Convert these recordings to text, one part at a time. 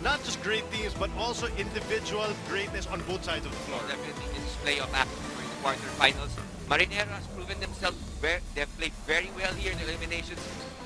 not just great teams, but also individual greatness on both sides of the floor. Definitely, this is playoff action for the quarterfinals. Marinerong has proven themselves. They've played very well here in the eliminations,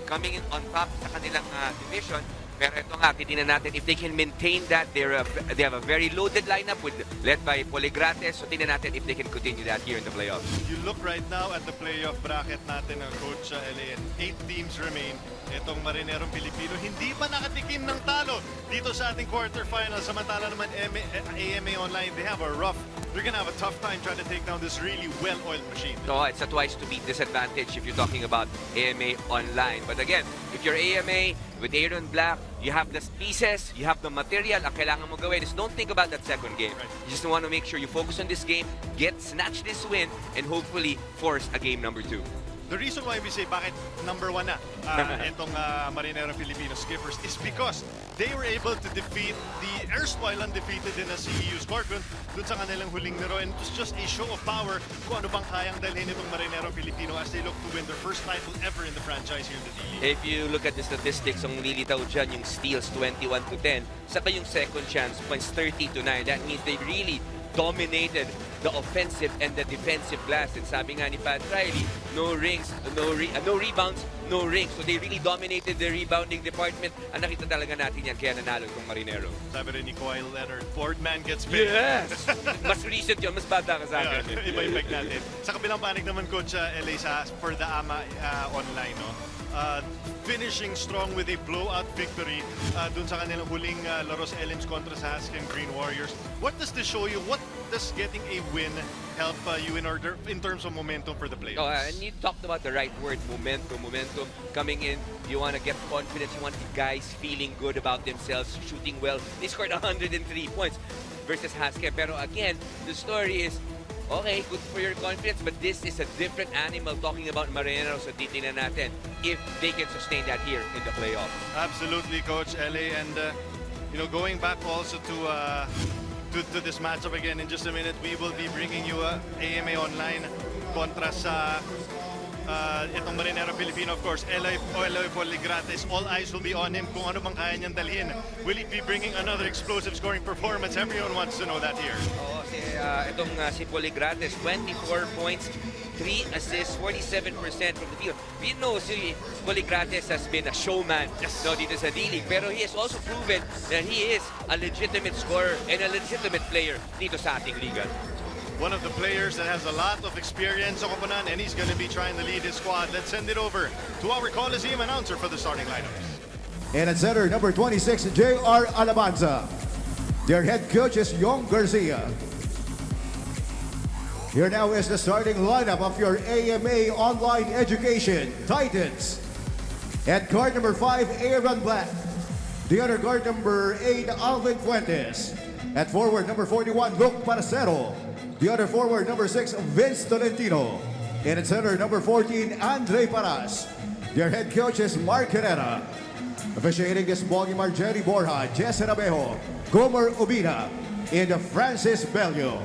coming in on top sa kanilang division. Pero ito nga, titingnan natin if they can maintain that. They have a very loaded lineup led by Poligrates. So tingnan natin if they can continue that here in the playoffs. You look right now at the playoff bracket natin ng Coach LA, and 8 teams remain. Itong Marinerong Pilipino, hindi pa nakatikim ng talo dito sa ating quarterfinals. Samantala naman AMA Online, they're gonna have a tough time trying to take down this really well-oiled machine. No, it's a twice to beat disadvantage if you're talking about AMA Online. But again, if you're AMA with Aaron Black, you have the pieces, you have the material. Ang kailangan mo gawin is don't think about that second game. Right. You just want to make sure you focus on this game, snatch this win, and hopefully force a game number 2. The reason why we say bakit number 1 na itong Marinerong Filipino skippers is because they were able to defeat the erstwhile undefeated in a CEU Scorpion dun sa kanilang huling laro, and it was just a show of power kung ano bang kayang dalhin itong Marinerong Filipino as they look to win their first title ever in the franchise here in the D-League. If you look at the statistics, ang lilitaw dyan yung steals 21-10, saka yung second chance points 30-9. That means they really dominated the offensive and the defensive glass. And sabi nga ni Pat Riley, no rings, no rebounds, no rings. So they really dominated the rebounding department. Ang nakita talaga natin yan, kaya nanalo itong Marinero. Sabi rin ni Kawhi Leonard, board man gets paid. Yes! Mas recent yun, mas bata ka sa akin. Iba-ibig natin. Sa kabilang panig naman, Coach LA, for the AMA Online, no? Finishing strong with a blowout victory dun sa kanilang huling laro sa LMs kontra sa Haskin Green Warriors. What does this show you? What does getting a win help you in terms of momentum for the playoffs? Oh, and you talked about the right word, momentum. Momentum coming in, you want to get confidence, you want the guys feeling good about themselves, shooting well. They scored 103 points versus Haskin. Pero again, the story is, okay, good for your confidence, but this is a different animal talking about Marinerong, so titingnan natin if they can sustain that here in the playoffs. Absolutely, Coach LA, and going back also to this matchup again in just a minute, we will be bringing you AMA Online kontra sa itong Marinerong Filipino, of course. Eloy Poligrates, all eyes will be on him kung ano bang kaya niyang dalhin. Will he be bringing another explosive scoring performance? Everyone wants to know that here. Oo, si Poligrates, 24 points, 3 assists, 47% from the field. We know si Poligrates has been a showman dito sa D-League, pero he has also proven that he is a legitimate scorer and a legitimate player dito sa ating liga. One of the players that has a lot of experience sa koponan, and he's going to be trying to lead his squad. Let's send it over to our Coliseum announcer for the starting lineups. And at center, number 26, J.R. Alabanza. Their head coach is Yong Garcia. Here now is the starting lineup of your AMA Online Education Titans. At guard number 5, Aaron Black. The other guard number 8, Alvin Fuentes. At forward number 41, Luke Paracero. The other forward, number 6, Vince Tolentino. And at center, number 14, Andre Paras. Their head coach is Mark Herrera. Officiating this ball game are Jerry Borja, Jesse Rabejo, Gomer Ubina, and Francis Bello.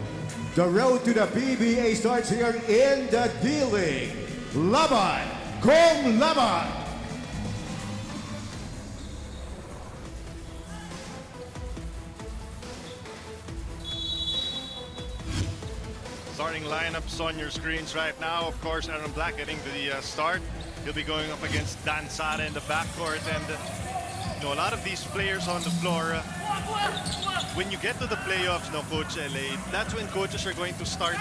The road to the PBA starts here in the D-League. Laban kung laban! Starting lineups on your screens right now. Of course, Aaron Black getting to the start. He'll be going up against Dan Sara in the backcourt, and a lot of these players on the floor. When you get to the playoffs, Coach LA, that's when coaches are going to start,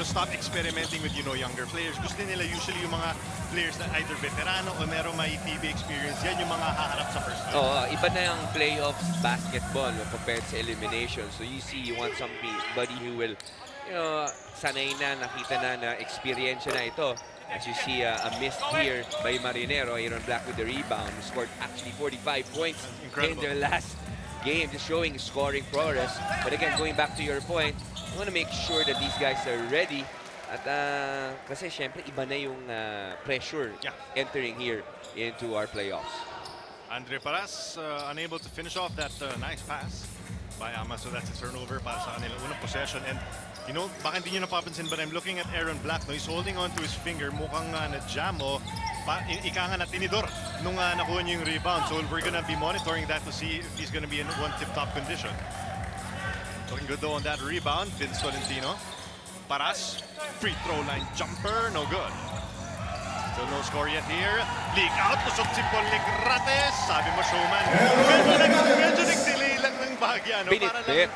stop experimenting with, younger players. Gusto nila usually yung mga players na either veterano o meron may PBA experience. Yan yung mga haharap sa first time. Oh, iba na yung playoffs basketball compared sa elimination. So you want somebody who will, sanay na, nakita na experience na ito. As you see, a miss here by Marinero. Aaron Black with the rebound. He scored actually 45 points in their last game, just showing scoring progress. But again, going back to your point, you want to make sure that these guys are ready. At kasi syempre, iba na yung pressure entering here into our playoffs. Andre Paras unable to finish off that nice pass by Ama, so that's a turnover para sa kanila unang possession. And baka hindi nyo napapansin, but I'm looking at Aaron Black. He's holding on to his finger. Mukhang na-jam ika nga na tinidor nung nakuha niya yung rebound. So we're gonna be monitoring that to see if he's gonna be in one tip-top condition. Looking good though on that rebound. Vince Tolentino. Paras. Free throw line jumper. No good. Still no score yet here. Leak out. Lusot si Poligrates. Sabi mo, showman. Medyo nag-delay lang ng bahagya. No? Para lang,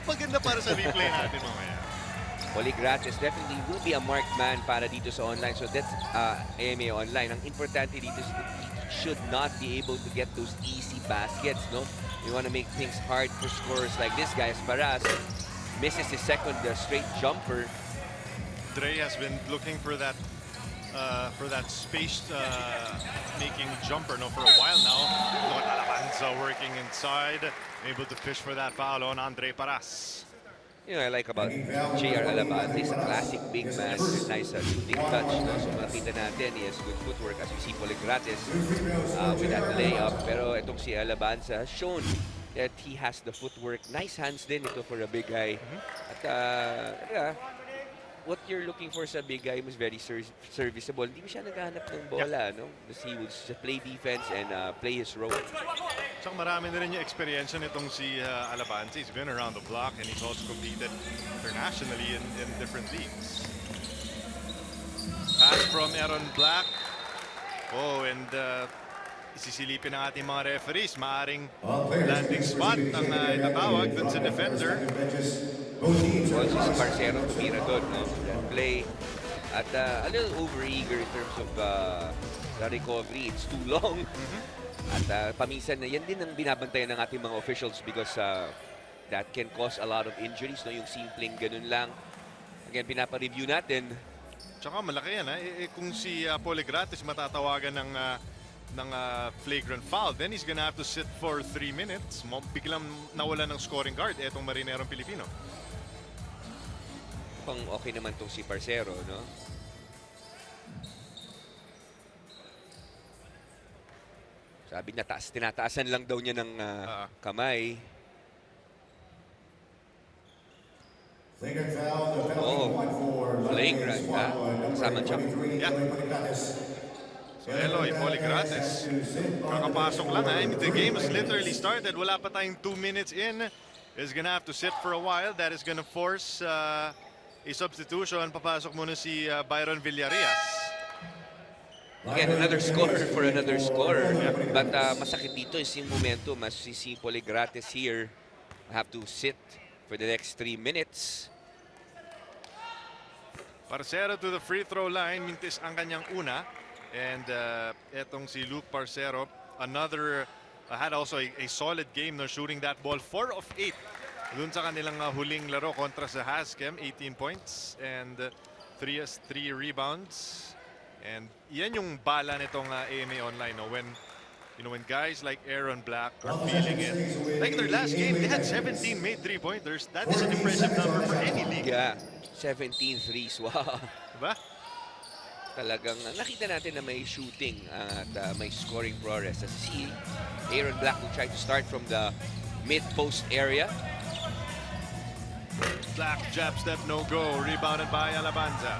maganda para sa replay natin mamaya. Poligrates definitely will be a marked man para dito sa online. So that's AMA online. Ang importante dito is that he should not be able to get those easy baskets, no? We want to make things hard for scorers like this guy. Paras misses his second straight jumper. Dre has been looking for that spaced making jumper for a while now. Look at Alabanza working inside, able to fish for that foul on Andre Paras. You know, I like about JR Alabante, he's a classic big man, nice shooting touch. No? So makita natin, he has good footwork as we see Poligrates with that layup. Pero itong si Alabanza has shown that he has the footwork. Nice hands din ito for a big guy. At what you're looking for sa big guy was very serviceable. Hindi mo siya naghahanap ng bola, no? Because he would just play defense and play his role. So marami na rin yung experience nitong si Alabante. He's been around the block and he's also competed internationally in different leagues. Pass from Aaron Black. Oh, and isisilipin ng ating mga referees. Maaring landing spot ang itatawag dun sa defender. Also si Parcero tumira doon, no? That play. At a little over-eager in terms of the recovery. It's too long. At paminsan na yan din ang binabantayan ng ating mga officials because that can cause a lot of injuries, no? Yung simpleng ganun lang. Again, pinapa-review natin. Tsaka malaki yan. Kung si Poligrates matatawagan ng flagrant foul, then he's gonna have to sit for 3 minutes. Biglang nawala ng scoring guard etong Marinerong Pilipino. Pang okay naman tong si Parcero, no? Sabi na tinataasan lang daw niya ng kamay. Flagrant, kasama siya. Yeah. So Eloy Poligrates, kakapasok lang. The game has literally started. Wala pa tayong 2 minutes in. Is gonna have to sit for a while. That is gonna force a substitution. Papasok muna si Byron Villarias. Again, another scorer for another scorer. But masakit dito is yung momentum. As you see Poligrates here, have to sit for the next 3 minutes. Parcero to the free throw line. Mintis ang kanyang una. And etong si Luke Parcero, had also a solid game na shooting that ball. 4 of 8 dun sa kanilang huling laro kontra sa Haskem. 18 points and 3 rebounds. And yan yung bala nitong AMA Online, no? When guys like Aaron Black are feeling it. Like their last game, they had 17 made 3-pointers. That is an impressive number for any league. Yeah, 17 threes. Wow. Diba? Talagang nakita natin na may shooting at may scoring progress. As see, Aaron Black will try to start from the mid-post area. Black jab step, no go. Rebounded by Alabanza.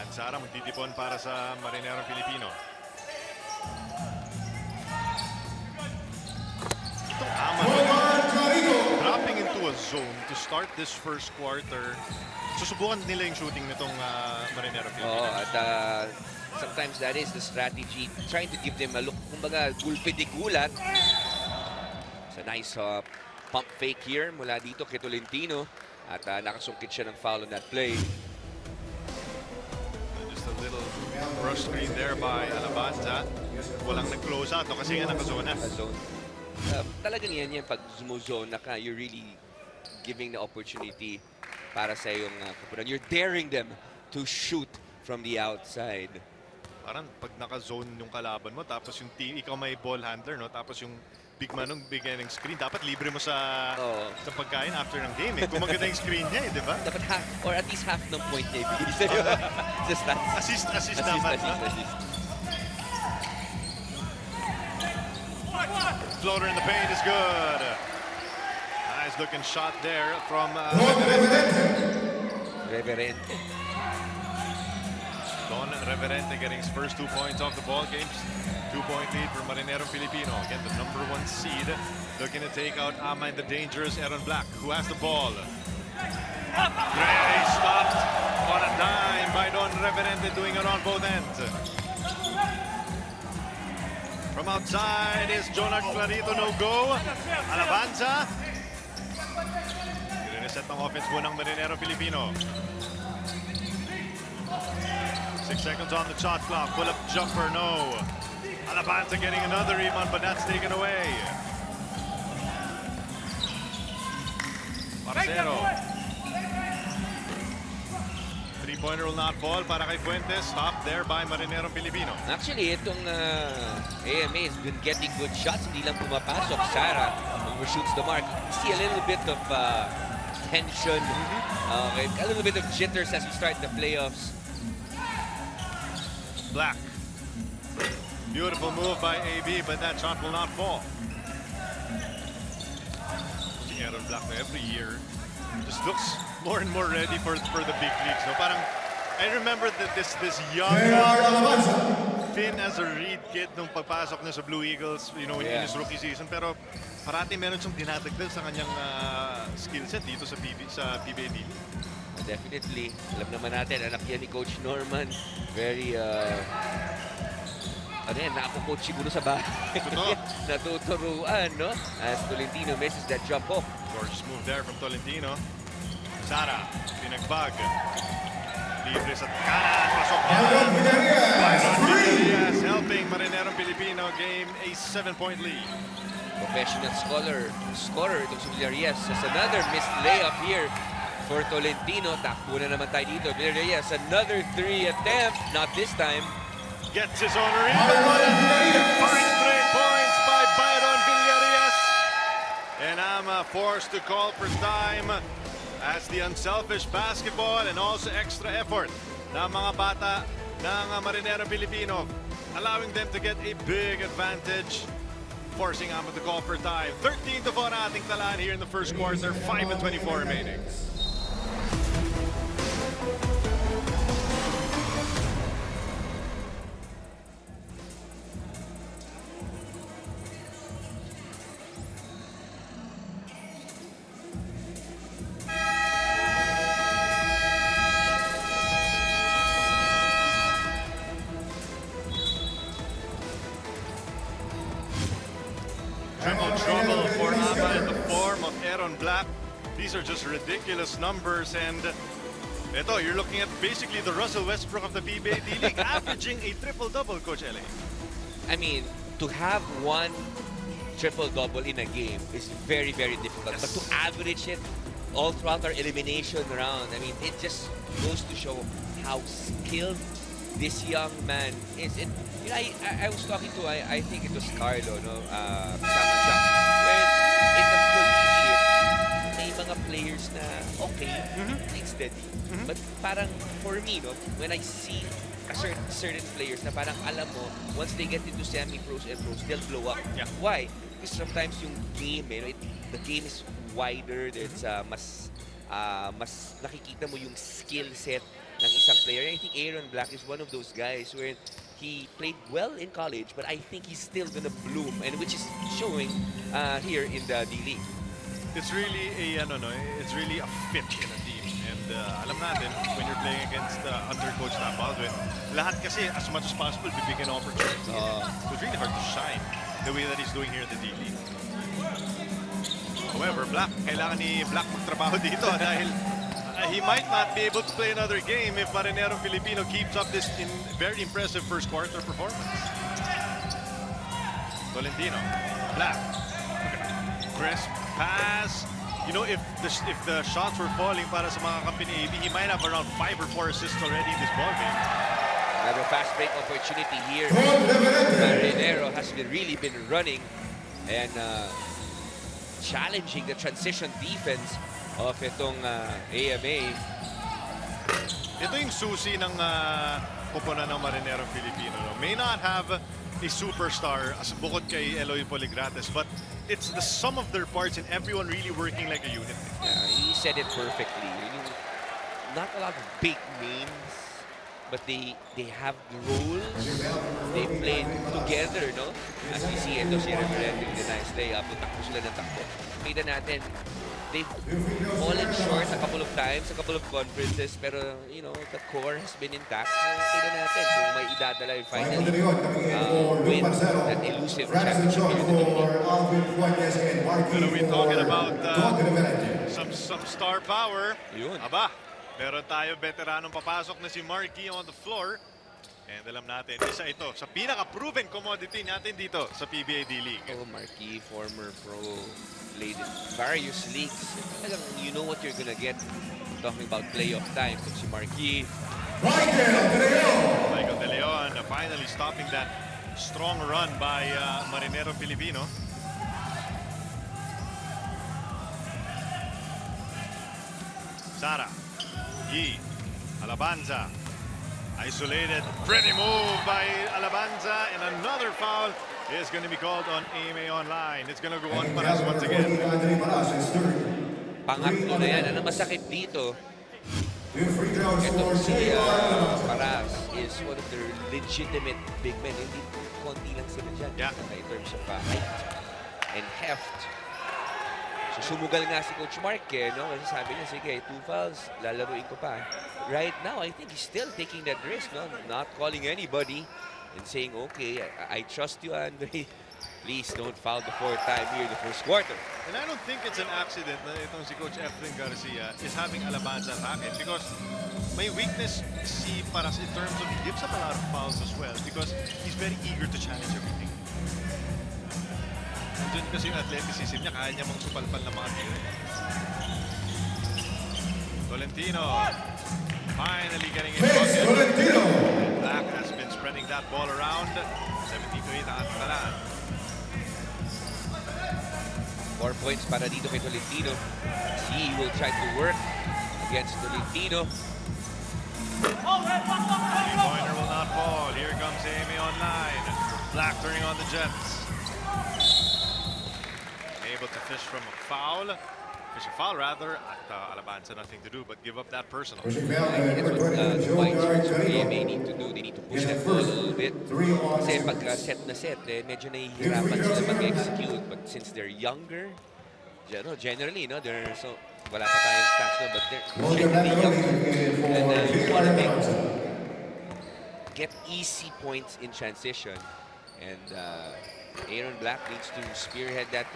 Sara magtitipon para sa Marinerong Pilipino. Itong ama dropping into a zone to start this first quarter. Susubukan nila yung shooting nitong Marinerong Pilipino. Oh, at sometimes that is the strategy, trying to give them a look. Kumbaga, gulpi di gulat. It's a nice pump fake here mula dito kay Tolentino. At nakasungkit siya ng foul on that play. Little rush screen there by Alabanza. Walang nag-close out, no? Kasi nga nakazona. Talagang yan pag zone na ka, you're really giving the opportunity para sa iyong kapunan. You're daring them to shoot from the outside. Parang pag naka-zone yung kalaban mo, tapos yung team, ikaw may ball handler, no? Tapos yung big man nung bigay ng screen, dapat libre mo sa pagkain after ng game. Kung maganda yung screen niya, di ba? Dapat half, or at least half ng point niya ibigay sa'yo. Assist dapat. Floater in the paint is good. Nice looking shot there from Reverente. Don Reverente getting his first 2 points off the ball game. 2-point lead for Marinerong Pilipino. Again, the #1 seed looking to take out Ama and the dangerous Aaron Black, who has the ball. Gray stopped on a dime by Don Reverente, doing it on both ends. From outside is Jonard Clarito, no go. Alabanza. Reset ng offense mo ng Marinerong Pilipino. 6 seconds on the shot clock. Pull-up jumper, no. Alabanza getting another rebound, but that's taken away. Marcero. Three-pointer will not fall para kay Fuentes. Stopped there by Marinerong Pilipino. Actually, itong AMA has been getting good shots. Hindi lang pumapasok. Sara overshoots the mark. You see a little bit of tension. Okay, a little bit of jitters as we start the playoffs. Black. Beautiful move by AB, but that shot will not fall. Aaron Black every year just looks more and more ready for the big leagues. No, parang I remember that this young Finn as a Reed kid nung pagpasok niya sa Blue Eagles, you know, in his rookie season. Pero parati meron siyang dinadagdag sa kanyang skill set dito sa PBA League. Definitely. Alam naman natin, anak yan ni Coach Norman. Very, nakakocoach siguro sa bahay. Natuturuan, no? As Tolentino misses that jump hook. Gorgeous move there from Tolentino. Sara, pinagbag. Libre sa kanan, pasok. Yes, helping Marinerong Pilipino gain a 7-point lead. Professional scorer itong si Villarreal. As another missed layup here for Tolentino. Takbo na naman tayo dito. Villarreal, another 3 attempt. Not this time. Gets his own rebound. 5 straight points by Byron Villarreal. And I'm forced to call for time as the unselfish basketball and also extra effort ng mga bata ng Marinerong Pilipino, allowing them to get a big advantage, forcing Ama to call for time. 13-4 ating talaan here in the first quarter, 5:24 remaining. Triple trouble for Ama in the form of Aaron Black. These are just ridiculous numbers, and ito, you're looking at basically the Russell Westbrook of the PBA D-League, averaging a triple-double, Coach Ele. I mean, to have one triple-double in a game is very, very difficult. Yes. But to average it all throughout our elimination round, I mean, it just goes to show how skilled this young man is. And you know, I was talking to, I think it was Carlo, no? Kasama siya. When in the collegiate, may mga players na okay, like steady. But parang for me, no, when I see a certain players na parang alam mo, once they get into semi-pros and pros, they'll blow up. Yeah. Why? Because sometimes yung game, the game is wider. There's mas nakikita mo yung skill set ng isang player. And I think Aaron Black is one of those guys where he played well in college, but I think he's still gonna bloom, and which is showing here in the D-League. It's really it's really a fit in a team. And alam natin, when you're playing against under Coach Tom Baldwin, lahat kasi as much as possible bibigyan opportunity. So it's really hard to shine the way that he's doing here in the D-League. However, kailangan ni Black magtrabaho dito dahil he might not be able to play another game if Marinerong Pilipino keeps up this very impressive first quarter performance. Tolentino, Black, crisp pass. You know, if the shots were falling para sa mga kampi ni AB, he might have around 5 or 4 assists already in this ballgame. Another fast break opportunity here. Marinero has really been running and challenging the transition defense of itong AMA. Ito yung susi ng koponan ng Marinerong Pilipino. No? May not have a superstar as bukod kay Eloy Poligrates, but it's the sum of their parts and everyone really working like a unit. He said it perfectly. Not a lot of big names but they have roles. They played together, no? As we see, ito si Reverend with the nice layup. Takbo sila ng takbo. Kita natin, they've fallen short a couple of times, a couple of conferences, pero, you know, the core has been intact. Kita natin kung may idadala yung finally win that elusive championship here in the PBA. Pero we're talking about some star power. Yun. Aba, meron tayo veteranong papasok na si Marky on the floor. And alam natin, isa ito sa pinaka-proven commodity natin dito sa PBA D-League. Oh, Marky, former pro, played in various leagues. Talagang you know what you're gonna get. Talking about playoff time, kung si Marky. Michael De Leon finally stopping that strong run by Marinerong Pilipino. Sara, Yi, Alabanza, isolated, pretty move by Alabanza, and another foul is going to be called on AMA Online. It's going to go on Paras once again. Pangatlo na yan. Ano masakit dito? Itong si Paras is one of their legitimate big men. Hindi konti lang sila dyan. Yeah. In terms of height and heft. So sumugal nga si Coach Mark, no? Kasi sabi niya, sige, 2 fouls, lalaruin ko pa. Right now, I think he's still taking that risk, no? Not calling anybody and saying, okay, I trust you, Andre. Please don't foul the 4th time here in the first quarter. And I don't think it's an accident na itong si Coach Efren Garcia is having Alabanza racket because may weakness si Paras in terms of he gives up a lot of fouls as well because he's very eager to challenge everything. Diyan kasi yung athleticism niya, kaya niya mang supalpal na mga tiro. Tolentino finally getting it. Black has been spreading that ball around. 17-8 ang Atalan. 4 points para dito kay Tolentino. He will try to work against Tolentino. Three-pointer will not fall. Here comes Amy online. Black turning on the Jets. Able to fish from a foul. Fish a foul rather. At Alabanza nothing to do but give up that personal. I think that's what the Whites or PBA need to do. They need to push that ball a little bit. Kasi pag set na set, medyo nahihirapan sila mag-execute. But since they're younger, generally, no, they're so wala pa tayong stats, no, but they're generally younger. And you want to get easy points in transition. And Aaron Black needs to spearhead that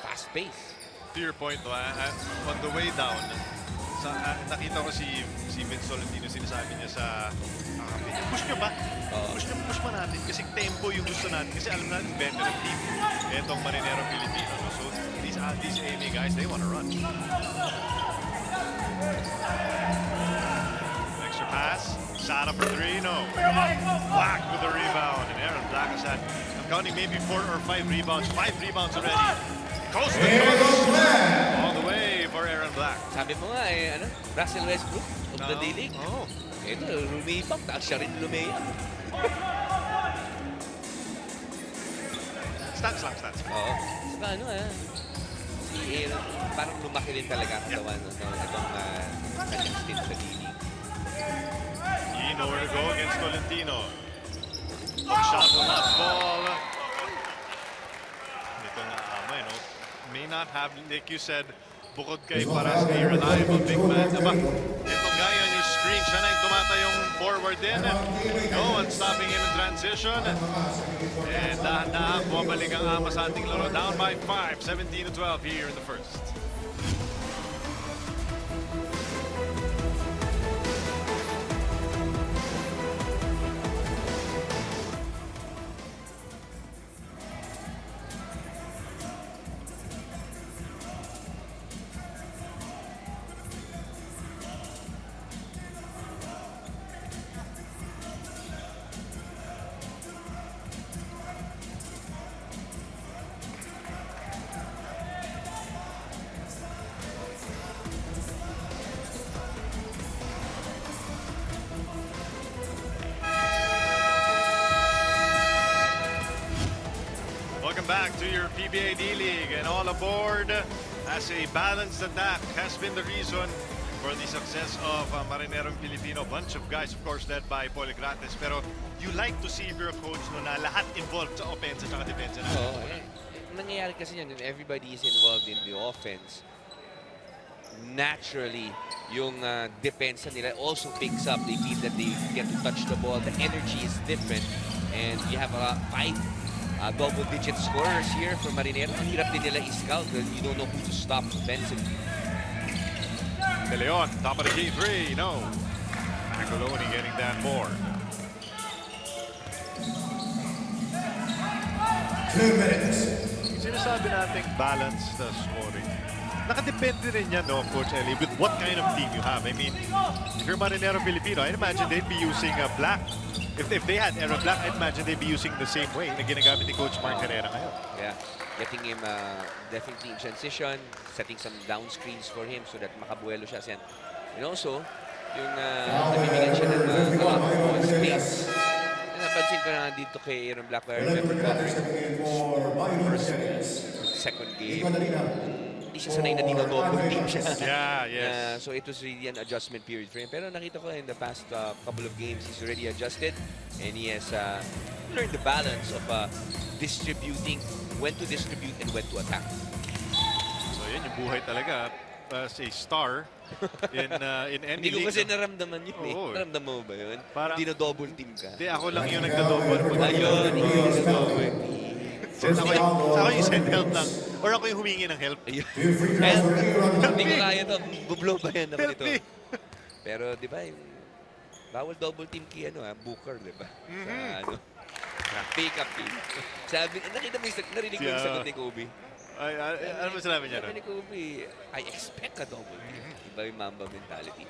fast pace. To your point, no, on the way down, nakita ko si Vince Tolentino, sinasabi niya sa push nyo ba? Push pa natin kasi tempo yung gusto natin kasi alam natin veteran team etong Marinerong Pilipino. No? So these AMA guys, they want to run. Extra pass, Sara for 3, no. Black with the rebound, and Aaron Black has had, I'm counting maybe 4 or 5 rebounds. 5 rebounds already. Coast to coast. All the way for Aaron Black. Sabi mo nga, Russell Westbrook of the D-League. Oh. Ito, lumipap, tapos siya rin lumayap. Stats lang, stats. Oo. Saka si Aaron, parang lumaki rin talaga ang katawan itong kanyang stint sa D-League. He nowhere to go against Tolentino. Shot will not fall. Ito nga, no? May not have, like you said, bukod kay Paras, a reliable big man. Aba, itong guy on your screen, siya na yung tumatayong forward din. No one stopping him in transition. And dahan-dahan, bumabalik ang ama sa ating laro. Down by 5, 17-12 here in the first. Back to your PBA D-League and all aboard as a balanced attack has been the reason for the success of Marinerong Pilipino. Bunch of guys, of course, led by Poligrates. Pero you like to see your coach no, na lahat involved sa offense at saka defense. Oo, nangyayari kasi yan, when everybody is involved in the offense, naturally, yung depensa nila also picks up. They feel that they get to touch the ball. The energy is different. And you have 5 double-digit scorers here for Marinero. Ang hirap din nila i-scout because you don't know who to stop offensively. De Leon, top of the key 3, no. Macoloni getting that board. 2 minutes. Sinasabi nating balanced scoring. Nakadepende rin yan, no, Coach Eli, with what kind of team you have. I mean, if you're Marinero Filipino, I'd imagine they'd be using Black. If they had Aaron Black, I'd imagine they'd be using the same way na ginagamit ni Coach Mark Carrera ngayon. Yeah, getting him definitely in transition, setting some down screens for him so that makabuelo siya. And also, yung nabibigyan siya ng space. Napansin ko na dito kay Aaron Black, I remember second game, hindi siya sanay na dino-double team siya. Yeah, yes. So it was really an adjustment period for him. Pero nakita ko in the past couple of games, he's already adjusted and he has learned the balance of distributing, when to distribute and when to attack. So yun yung buhay talaga as a star in any Hindi ko league. kasi naramdaman yun eh. Oo. Naramdaman mo ba yun? Parang- Dino-double team ka. Hindi, ako lang yung nagda-double. Ayun, dino-double team. Ako yung send help lang. Or ako yung humingi ng help. Ayun. Help! Hindi ko kaya ito. Bublow ba yan naman ito? Pero di ba, yung bawal double team kay Booker, di ba? Sa pick-up team. Sabi, nakita mo yung narinig ko yung sagot ni Kobe. Ano ba sinabi niya Sabi doon? ni Kobe, I expect a double team. Iba yung Mamba mentality.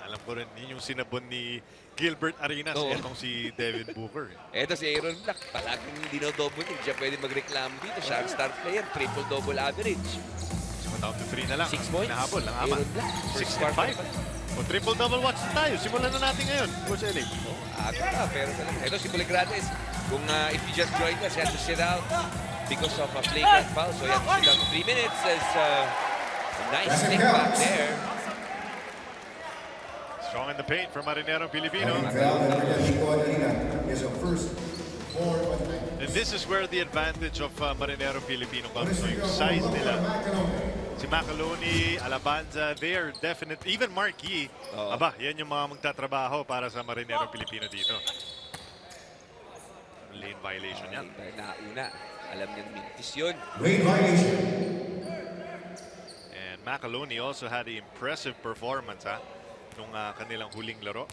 Alam ko rin, yun yung sinabon ni Gilbert Arenas, Oo. etong si Devin Booker. Eto si Aaron Black, palaging dino-double team. Siya pwede magreklamo dito. Siya ang star player, triple-double average. So, down to 3 na lang. 6 points. Nahabol, ang ama. Aaron Black, 6 first and quarter 5. O triple-double watch na tayo. Simulan na natin ngayon, Coach Eli. Aga pa, pero talaga. Ito si Poligrates. Kung if you just joined us, he had to sit out because of a flagrant foul. So he had to sit out for 3 minutes. There's a nice stick back there. Strong in the paint for Marinerong Pilipino. And this is where the advantage of Marinerong Pilipino comes. So yung size nila. Si Macoloni, Alabanza, they are definite. Even Marquis, aba, yan yung mga magtatrabaho para sa Marinerong Pilipino dito. Lane violation yan. Nauna. Alam niyang mintis yun. And Macoloni also had an impressive performance nung kanilang huling laro.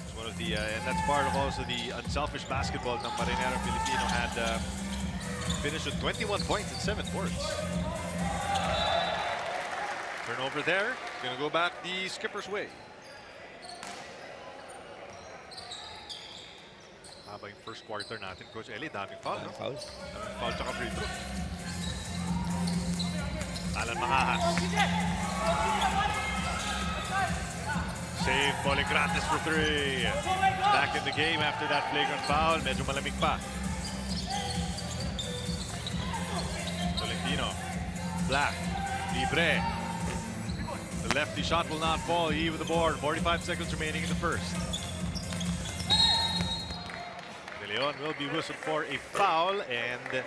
It's one of the and that's part of also the unselfish basketball ng Marinerong Pilipino. Had finished with 21 points in 7 boards. Turnover there. Gonna go back the skipper's way. Haba yung first quarter natin, Coach Eli. Daming foul, no? Foul. Daming foul tsaka free throw. Alan Mangahas. Save Poligrates for 3. Back in the game after that flagrant foul. Medyo malamig pa. Tolentino. Black. Libre. The lefty shot will not fall. He with the board. 45 seconds remaining in the first. De Leon will be whistled for a foul, and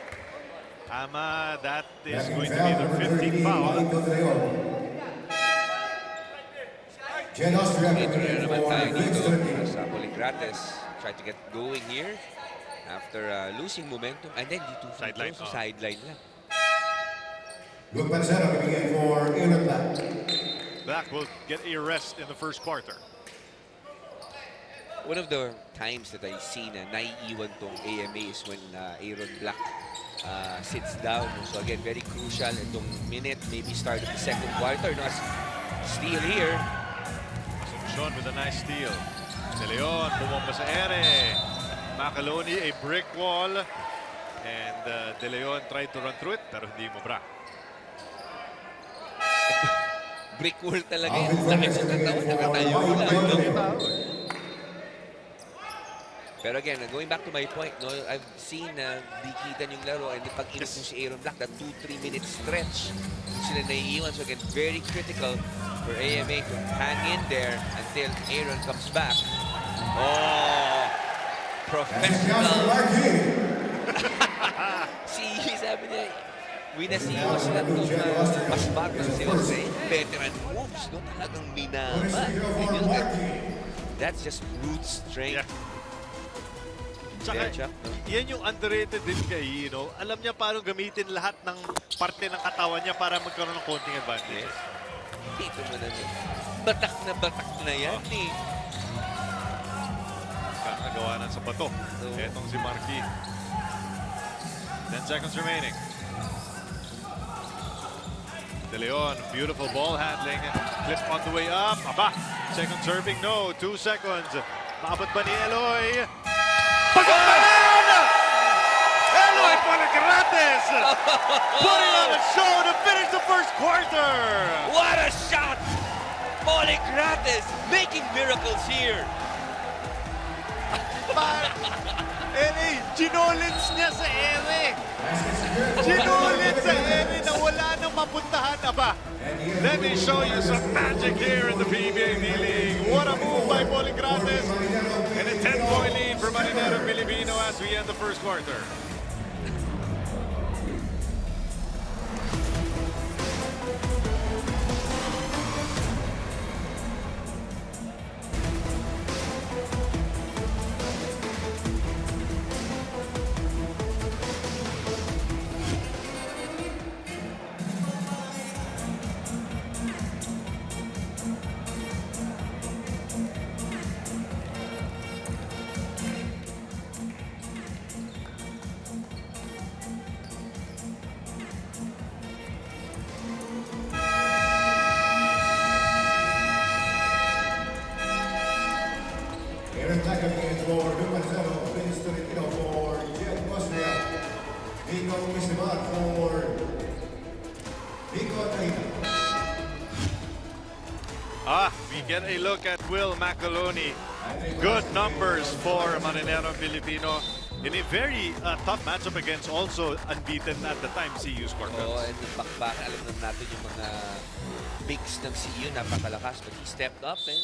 that is going to be their 15th foul. Ito na naman tayo dito sa Poligrates. Try to get going here after losing momentum. And then dito Sideline, sideline lang. Black will get a rest in the first quarter. One of the times that I see na naiiwan tong AMA is when Aaron Black sits down. So again, very crucial itong minute, maybe start of the second quarter. No, steal here. Sean with a nice steal. De Leon, bumomba sa ere. Macoloni, a brick wall. And De Leon tried to run through it, pero hindi mo bra. Brick wall talaga yun. Sakit sa tatawan, nakatayo lang. Pero again, going back to my point, no, I've seen na dikitan yung laro and pag inip mo si Aaron Black, that 2-3 minute stretch, sila naiiwan. So again, very critical for AMA to hang in there until Aaron comes back. Oh, professional. Sabi niya, winasiwas na itong mas bago sa Jose. Veteran moves, no? Talagang minama. And you look at, that's just brute strength. Yeah. Tsaka, yan yung underrated din kay Ino. Alam niya paano gamitin lahat ng parte ng katawan niya para magkaroon ng konting advantage. Dito mo na niya. Batak na yan eh. Kakagawa ng sapato. Etong si Marquis. 10 seconds remaining. De Leon, beautiful ball handling. Clip on the way up. Aba, second serving, no. 2 seconds. Maabot ba ni Eloy? Pagkabalan! Eloy Palagrates! Putting on a show to finish the first quarter! What a shot! Palagrates making miracles here. Eri, ginolins niya sa Eri. Ginolins sa Eri na wala nang mapuntahan. Aba, let me show you some magic here in the PBA D-League. What a move by Poligrates. And a 10-point lead for Marinerong Pilipino as we end the first quarter. Aaron Black again for Dumansero, Vince Pilipino for Jet Austria, Nico Misiman for Nico Taina. We get a look at Will Macaloni. Good numbers for Marinerong Filipino in a very tough matchup against also unbeaten at the time CU Scorpions. Oh, and back, alam naman natin yung mga bigs ng CU, napakalakas. But he stepped up and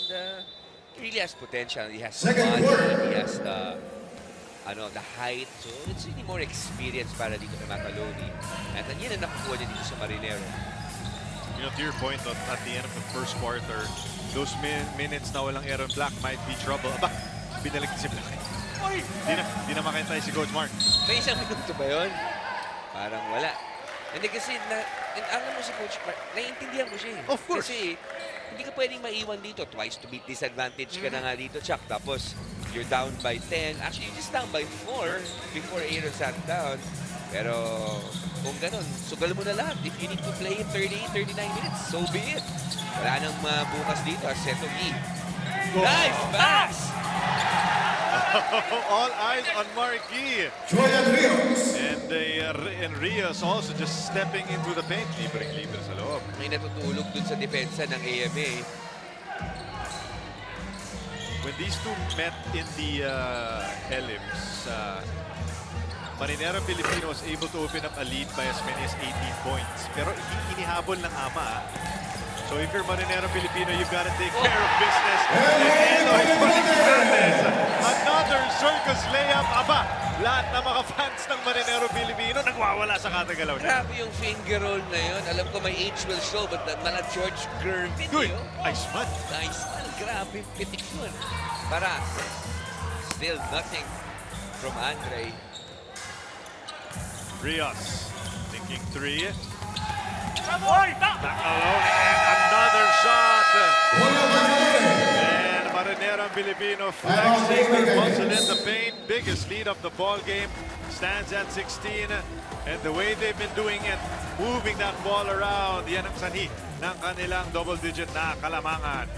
he really has potential. He has the body, he has the height. So it's really more experience para dito kay Macaloni. And then yun ang nakukuha niya dito sa Marinero. You know, to your point, at the end of the first quarter, those minutes na walang Aaron Black might be trouble. Aba, binalik si Black. Oy! Di na makintay si Coach Mark. May isang minuto ba yun? Parang wala. Hindi kasi, alam mo si Coach Mark, naiintindihan ko siya eh. Of course. Kasi, hindi ka pwedeng maiwan dito. Twice to beat disadvantage ka na nga dito, Chuck. Tapos, you're down by 10. Actually, you're just down by 4 before Aaron sat down. Pero, kung ganun, sugal mo na lahat. If you need to play 38, 39 minutes, so be it. Wala nang bukas dito, Seto Yi. Nice pass! All eyes on Marquis. Julian Rios. And Rios also just stepping into the paint. Libre sa loob. May natutulog dun sa depensa ng AMA. When these two met in the elims, Marinerong Filipino was able to open up a lead by as many as 18 points. Pero inihabol ng ama. So if you're Marinerong Filipino, you've got to take care of business. Another circus layup. Aba, lahat ng mga fans ng Marinerong Filipino nagwawala sa katagalaw niya. Grabe yung finger roll na yun. Alam ko may age will show, but mala George Gervin Uy, yun. nice man. Nice man. Grabe, pitik yun. Para, still nothing from Andre. Rios thinking three. Macaloni and another shot. And Marinerong Filipino flexing their muscle in the paint. Biggest lead of the ball game. Stands at 16. And the way they've been doing it, moving that ball around, yan ang sanhi ng kanilang double-digit na kalamangan.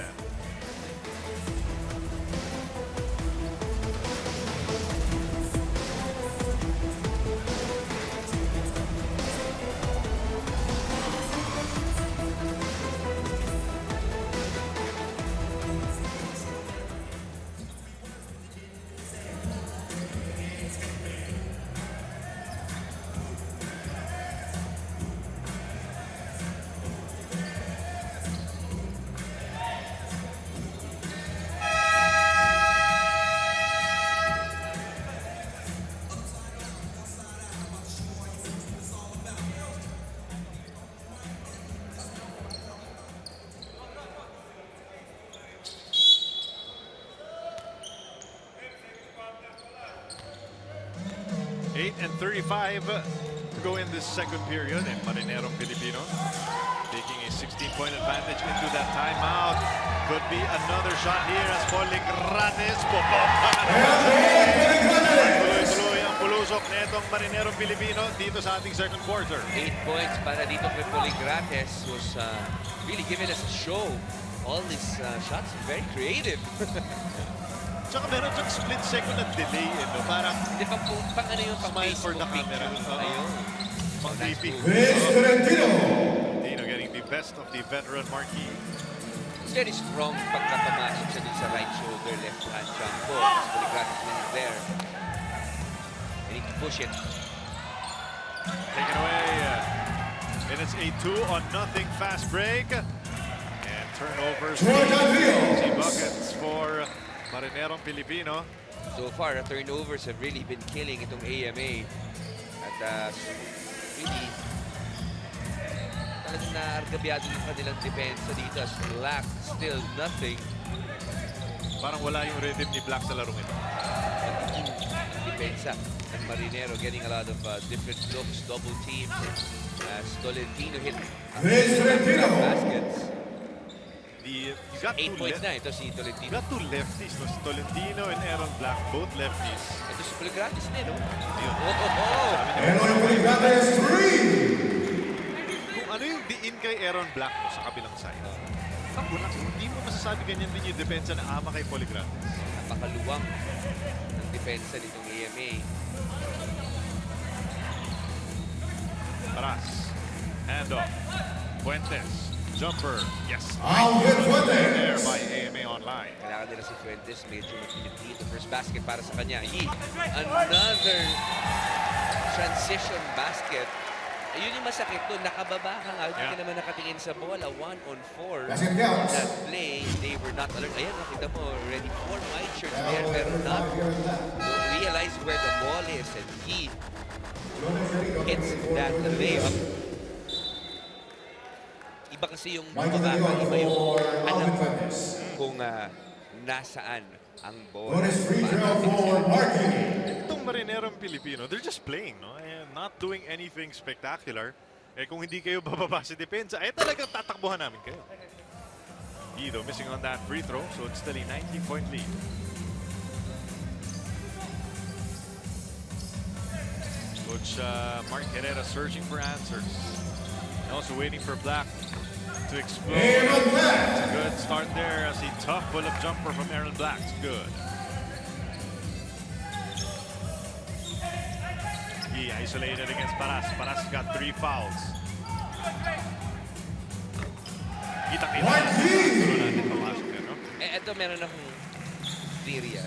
8:35 to go in this second period, and Marinerong Pilipino taking a 16-point advantage into that timeout. Could be another shot here as Poligranes bobomba na tuloy-tuloy ang pulusok netong Marinerong Pilipino dito sa ating second quarter. 8 points para dito kay Poligrates was really giving us a show. All these shots are very creative. Tsaka meron siyang split second na delay, no? Parang Hindi pang ano yung pang smile for the camera. Ayun. Pang creepy. Tolentino. Tolentino getting the best of the veteran marquee. It's very strong pagkapamasok siya din sa right shoulder, left hand jump ball. Poligrates is there. They need to push it. Taken away. And it's a 2-0 fast break. And turnovers. Easy buckets for Marinerong Pilipino. So far, the turnovers have really been killing itong AMA. At really, talagang naargabyado yung kanilang depensa dito as Black still nothing. Parang wala yung rhythm ni Black sa larong ito. Ang depensa ng Marinero getting a lot of different looks, double teams. As Tolentino hit baskets. He's got 8 points na ito si He's Tolentino. got two lefties, no? Si Tolentino and Aaron Black, both lefties. Ito si Poligrates din, no? Yun. Eloy Poligrates 3. Kung ano yung diin kay Aaron Black mo sa kabilang side. Hindi mo masasabi ganyan din yung depensa na ama kay Poligrates. Napakaluwang ng depensa nitong AMA. Paras. Handoff. Fuentes. Jumper. Yes. Alvin There Fuentes. by AMA Online. Kailangan nila si Fuentes, medyo magpilip dito. First basket para sa kanya. Another transition basket. Ayun yung masakit doon. Nakababa ka nga. Hindi ka naman nakatingin sa bola. 1-on-4. Basket counts. That play, they were not alert. Ayan, nakita mo, already 4 white shirts there, pero not realize where the ball is. And he hits that layup. Iba kasi yung bumaba ka, iba yung alam kung nasaan ang ball. Bonus free throw for Marky. Itong Marinerong Pilipino, they're just playing, no? And not doing anything spectacular. Eh kung hindi kayo bababa sa depensa, eh talagang tatakbuhan namin kayo. Guido missing on that free throw, so it's still a 19-point lead. Coach Mark Herrera searching for answers. And also waiting for Black to explode. Aaron Black. It's a good start there as a tough pull-up jumper from Aaron Black. It's good. He isolated against Paras. Paras got 3 fouls. Kita-kita. Siguro natin papasok yan, no? Ito meron akong theory.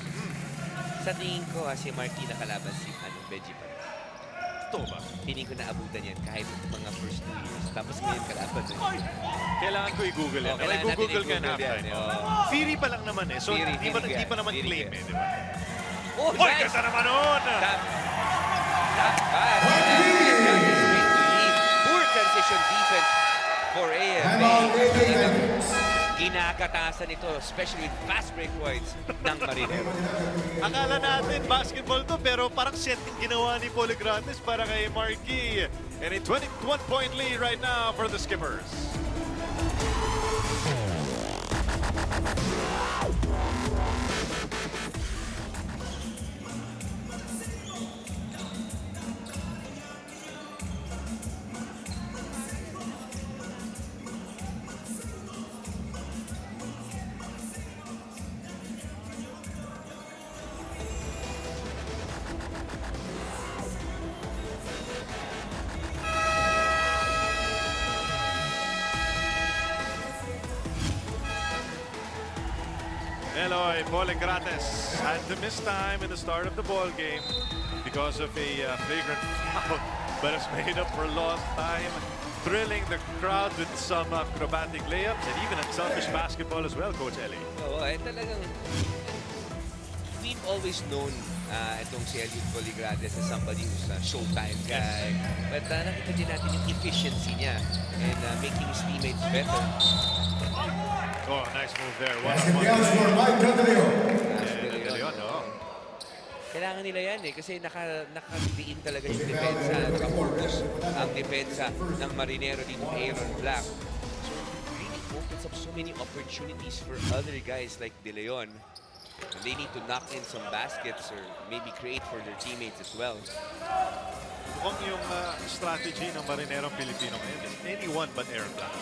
Sa tingin ko, si Marky nakalaban si Benji Paras. Ito ba? Piling ko naabutan yan kahit mga first 2 years. Tapos ngayon kalaban na yun. Kailangan ko i-google yan. Kailangan natin i-google ka na i-google yan, halftime. Theory pa lang naman eh. So, Theory hindi pa naman yan. claim eh, di ba? Oh, Hoy, nice! ganda naman nun! Top pass. Poor transition defense for AMA. Ginagatasan ito, especially with fast break points ng Marinero. Akala natin basketball to, pero parang setting ginawa ni Poligrates para kay Marky. And a 21-point lead right now for the Skippers. Eloy Poligrates had to miss time in the start of the ball game because of a flagrant foul, but has made up for lost time, thrilling the crowd with some acrobatic layups and even unselfish basketball as well, Coach Ellie. Oo, talagang we've always known itong si Eliud Poligrates as somebody who's a showtime guy. But nakita din natin yung efficiency niya and making his teammates better. Oh, nice move there. Basket counts for Mike Cantaleon. De Leon, no? Kailangan nila yan eh kasi nakadiin talaga yung depensa, nakafocus ang depensa ng Marinero dito kay Aaron Black. So really opens up so many opportunities for other guys like De Leon. And they need to knock in some baskets or maybe create for their teammates as well. Mukhang yung strategy ng Marinerong Pilipino ngayon is anyone but Aaron Black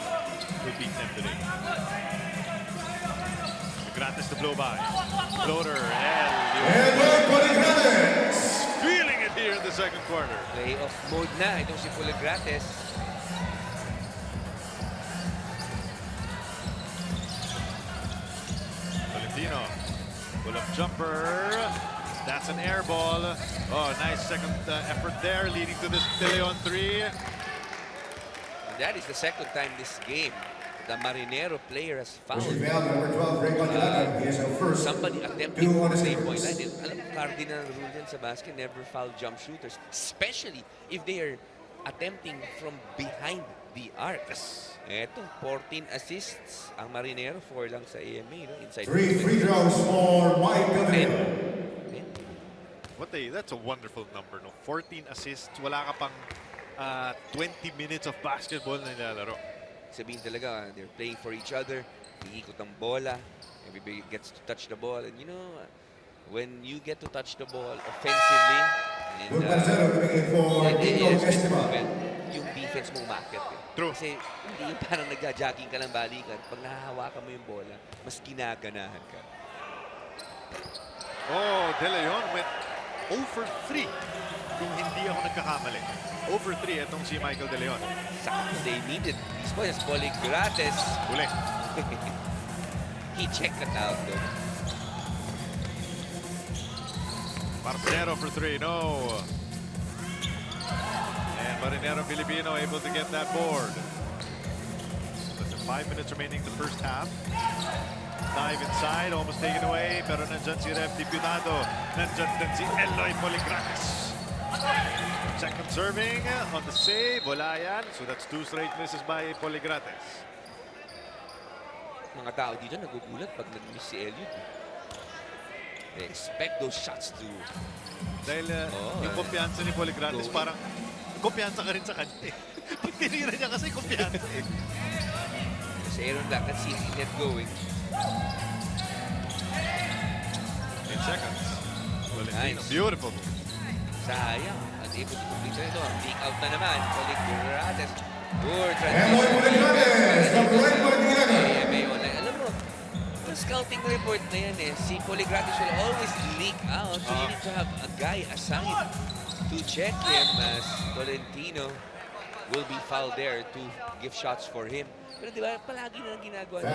will beat them today. Gratis to blow by. Floater and feeling it here in the second quarter. Playoff mode na itong si Gratis. Valentino, pull-up jumper. That's an air ball. Oh, nice second effort there, leading to this De Leon 3. And that is the second time this game the Marinero player has fouled. Somebody attempting to play point line. Alam mo, cardinal rule din sa basket, never foul jump shooters, especially if they are attempting from behind the arc. Eto, 14 assists ang Marinero, 4 lang sa AMA, no? Inside 3 free throws for Mike Gabriel. That's a wonderful number, no? 14 assists, wala ka pang 20 minutes of basketball na nilalaro. Sabihin talaga, they're playing for each other, iikot ang bola, everybody gets to touch the ball, and you know, when you get to touch the ball offensively, and yung defense mo umakit. True. Kasi hindi yung parang nagja-jogging ka lang balikan. Pag nahahawakan mo yung bola, mas ginaganahan ka. Oh, De Leon went 0 for 3 kung hindi ako nagkakamali. 0 for 3 itong si Michael De Leon. Sakto, they needed these boys. Gratis. Uli. He checked it out though. Marcero for 3, no. And Marinero Filipino able to get that board. Less than 5 minutes remaining in the first half. Dive inside, almost taken away. Pero nandyan si Rev Diputado. Nandyan din si Eloy Poligratis. Second serving on the save. Wala yan. So that's 2 straight misses by Poligratis. Mga tao dito nagugulat pag nag-miss si Elliot. They expect those shots to... Dahil yung kumpiyansa ni Poligratis parang kumpiyansa ka rin sa kanya. Pag tinira niya kasi kumpiyansa. Kasi Aaron Black, let's see if he get going. 10 seconds. Valentino, Nice. beautiful. Sayang. Unable to complete ito. Peek out na naman. Poligratis. Poor Eloy Poligratis, number 1 Poligratis. AMA online. Alam mo, yung scouting report na yan eh, si Poligratis will always leak out. So you need to have a guy assigned to check him as Valentino will be fouled there to give shots for him. Pero di ba, palagi na ginagawa ng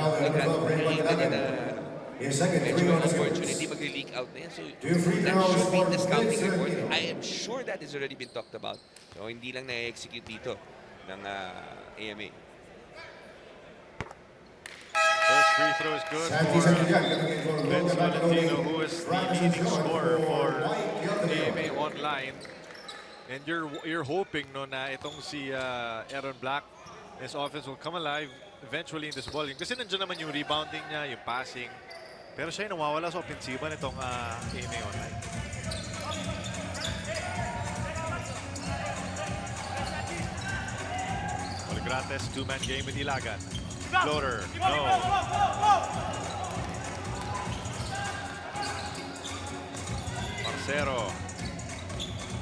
Poligratis. Medyo unfortunately, mag-leak out na yan. So, that should be the scouting report. I am sure that has already been talked about. So, hindi lang na-execute dito ng AMA. First free throw is good for Vince Valentino, who is the leading scorer for AMA online. And you're hoping no na itong si Aaron Black, his offense will come alive eventually in this ball game. Kasi nandiyan naman yung rebounding niya, yung passing. Pero siya yung nawawala sa opensiba nitong AMA online. Poligratis, 2-man game with Ilagan. Floater, no. Marcero.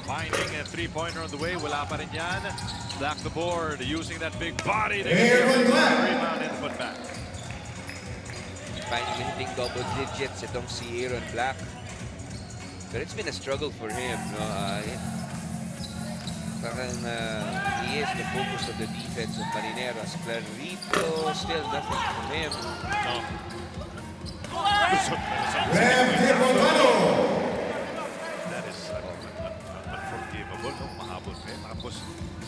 Finding a 3-pointer on the way. Wala pa rin yan. Black the board, using that big body to get the rebound and put back. Finally hitting double digits itong si Aaron Black. But it's been a struggle for him. No? Parang he is the focus of the defense of Marinero. Clarito, still nothing from him. No. That is unforgivable. No, mahabol pa eh. Tapos,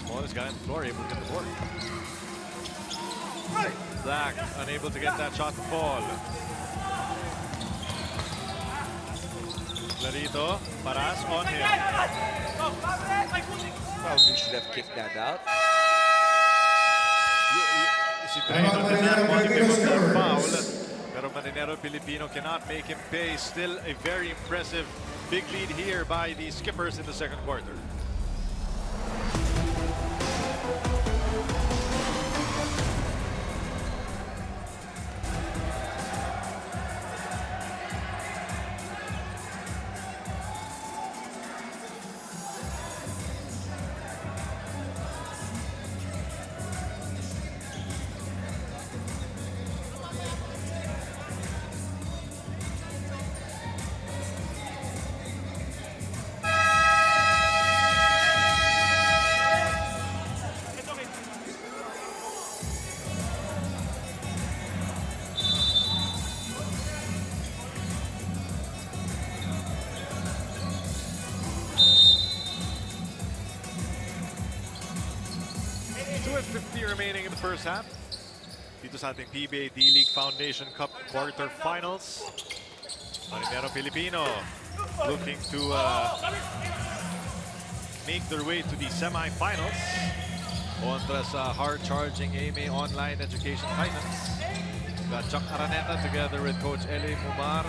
smallest guy on the floor, able to get the board. Black, unable to get that shot to fall. Clarito, Paras on him. Probably should have kicked that out. Si Treno did not want to give up that foul. Pero Marinero Filipino cannot make him pay. Still a very impressive Big lead here by the Skippers in the second quarter. Remaining in the first half. Dito sa ating PBA D-League Foundation Cup quarterfinals. Marinerong Pilipino looking to make their way to the semifinals kontra sa hard-charging AMA Online Education Titans. Got Chuck Araneta together with Coach L.A. Mumar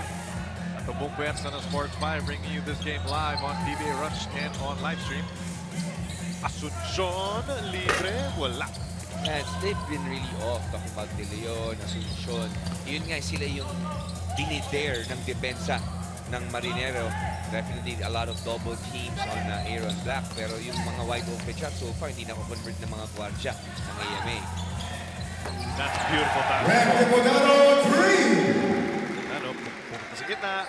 at the buong puwersa ng Sports 5, bringing you this game live on PBA Rush and on live stream. Asuncion, libre, wala. And they've been really off. Talking about De Leon, Asuncion. Yun nga sila yung dinidare ng depensa ng Marinero. Definitely a lot of double teams on Aaron Black. Pero yung mga wide open shots so far, hindi na-convert ng mga gwardiya ng AMA. That's beautiful pass. Ano, pumunta sa gitna,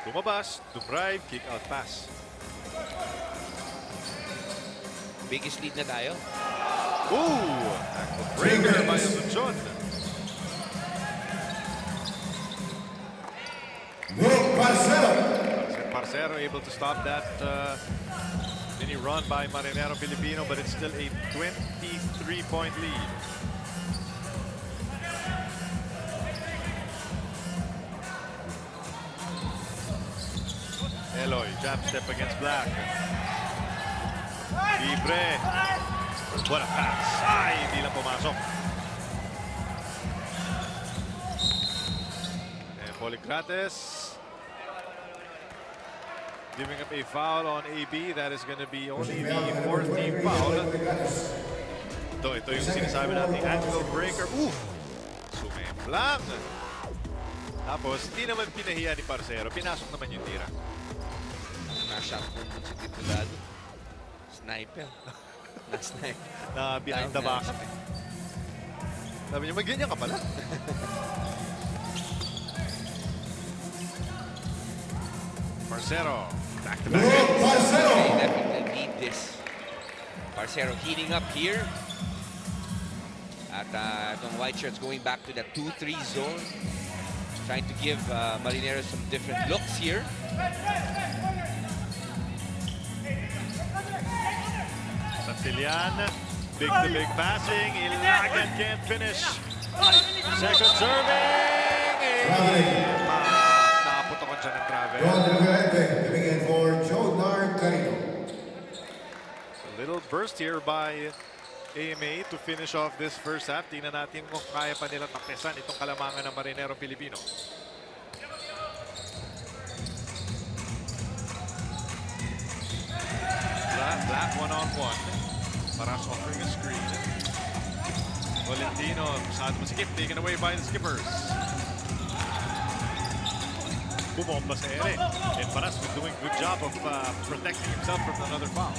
lumabas, dumrive, kick out pass. Biggest lead na tayo. Ooh! Breaker by Asuncion. Parcero able to stop that mini run by Marinerong Filipino, but it's still a 23-point lead. Eloy, jab step against Black. Libre. What a pass. Ay, hindi lang pumasok. And Policrates giving up a foul on AB. That is going to be only the fourth team foul. Ito yung sinasabi natin, ankle breaker. Oof! Sumemblang. Tapos, hindi naman pinahiya ni Parcero. Pinasok naman yung tira. Nashot po si titulado. Sniper. Na-snipe. Na behind the back. Sabi niya, mag-ganyan ka pala. Parcero. Back to back. Parcero! They definitely need this. Parcero heating up here. At itong white shirts going back to the 2-3 zone. Trying to give Marinero some different looks here. Santilian, big to big passing. Ilagan can't finish. Second serving. Nakaputokan siya ng travel. A little burst here by AMA to finish off this first half. Tingnan natin kung kaya pa nilang tapesan itong kalamangan ng Marinerong Pilipino. Black one-on-one. Paras offering a screen. Valentino, masyado masikip, taken away by the Skippers. Bumomba sa ere. And Paras been doing a good job of protecting himself from another foul.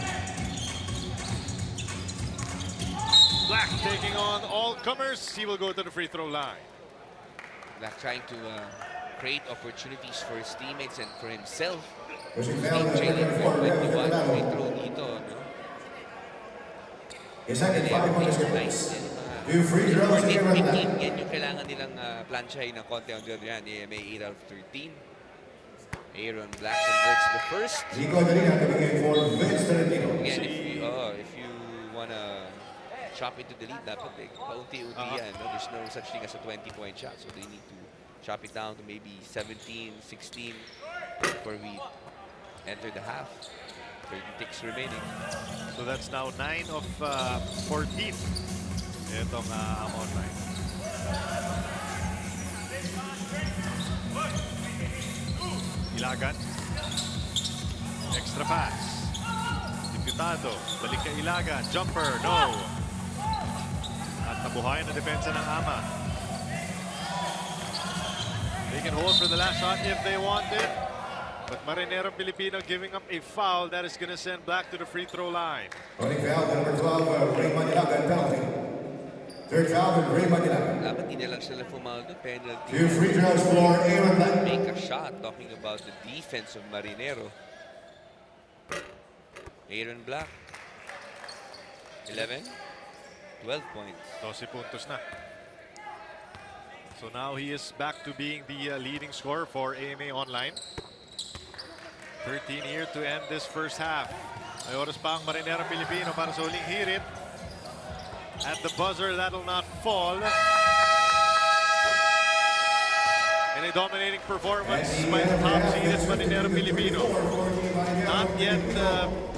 Black taking on all comers. He will go to the free throw line. Black trying to create opportunities for his teammates and for himself. Pushing Team trailing for 21 free throw dito, no? Second Kaya 5 on the Skippers. Two free throws for to Aaron Black. yan yung kailangan nilang planchahin ng konti on the other hand. AMA 8 out of 13. Aaron Black converts the first. Nico Dalina coming in for Vince Valentino. Again, if you wanna chop into the lead, dapat paunti-unti yan. No? There's no such thing as a 20-point shot. So they need to chop it down to maybe 17, 16 before we enter the half. 30 ticks remaining. So that's now 9 of 14. Itong online. Ilagan. Extra pass. Diputado. Balik kay Ilagan. Jumper. No. At nabuhay na depensa ng Ama. They can hold for the last shot if they want it. But Marinerong Pilipino giving up a foul that is going to send Black to the free throw line. Running foul, number 12, Raymond Ilagan, penalty. Third foul, Raymond Ilagan. Dapat hindi na lang sila pumaldo. Penalty. 2 free throws for Aaron Black. Make a shot. Talking about the defense of Marinero. Aaron Black. 11. 12 points. 12 puntos na. So now he is back to being the leading scorer for AMA Online. 13 here to end this first half. May oras pa ang Marinerong Pilipino para sa huling hirit. At the buzzer, that'll not fall. And a dominating performance by the top-seeded Marinerong Pilipino. Not yet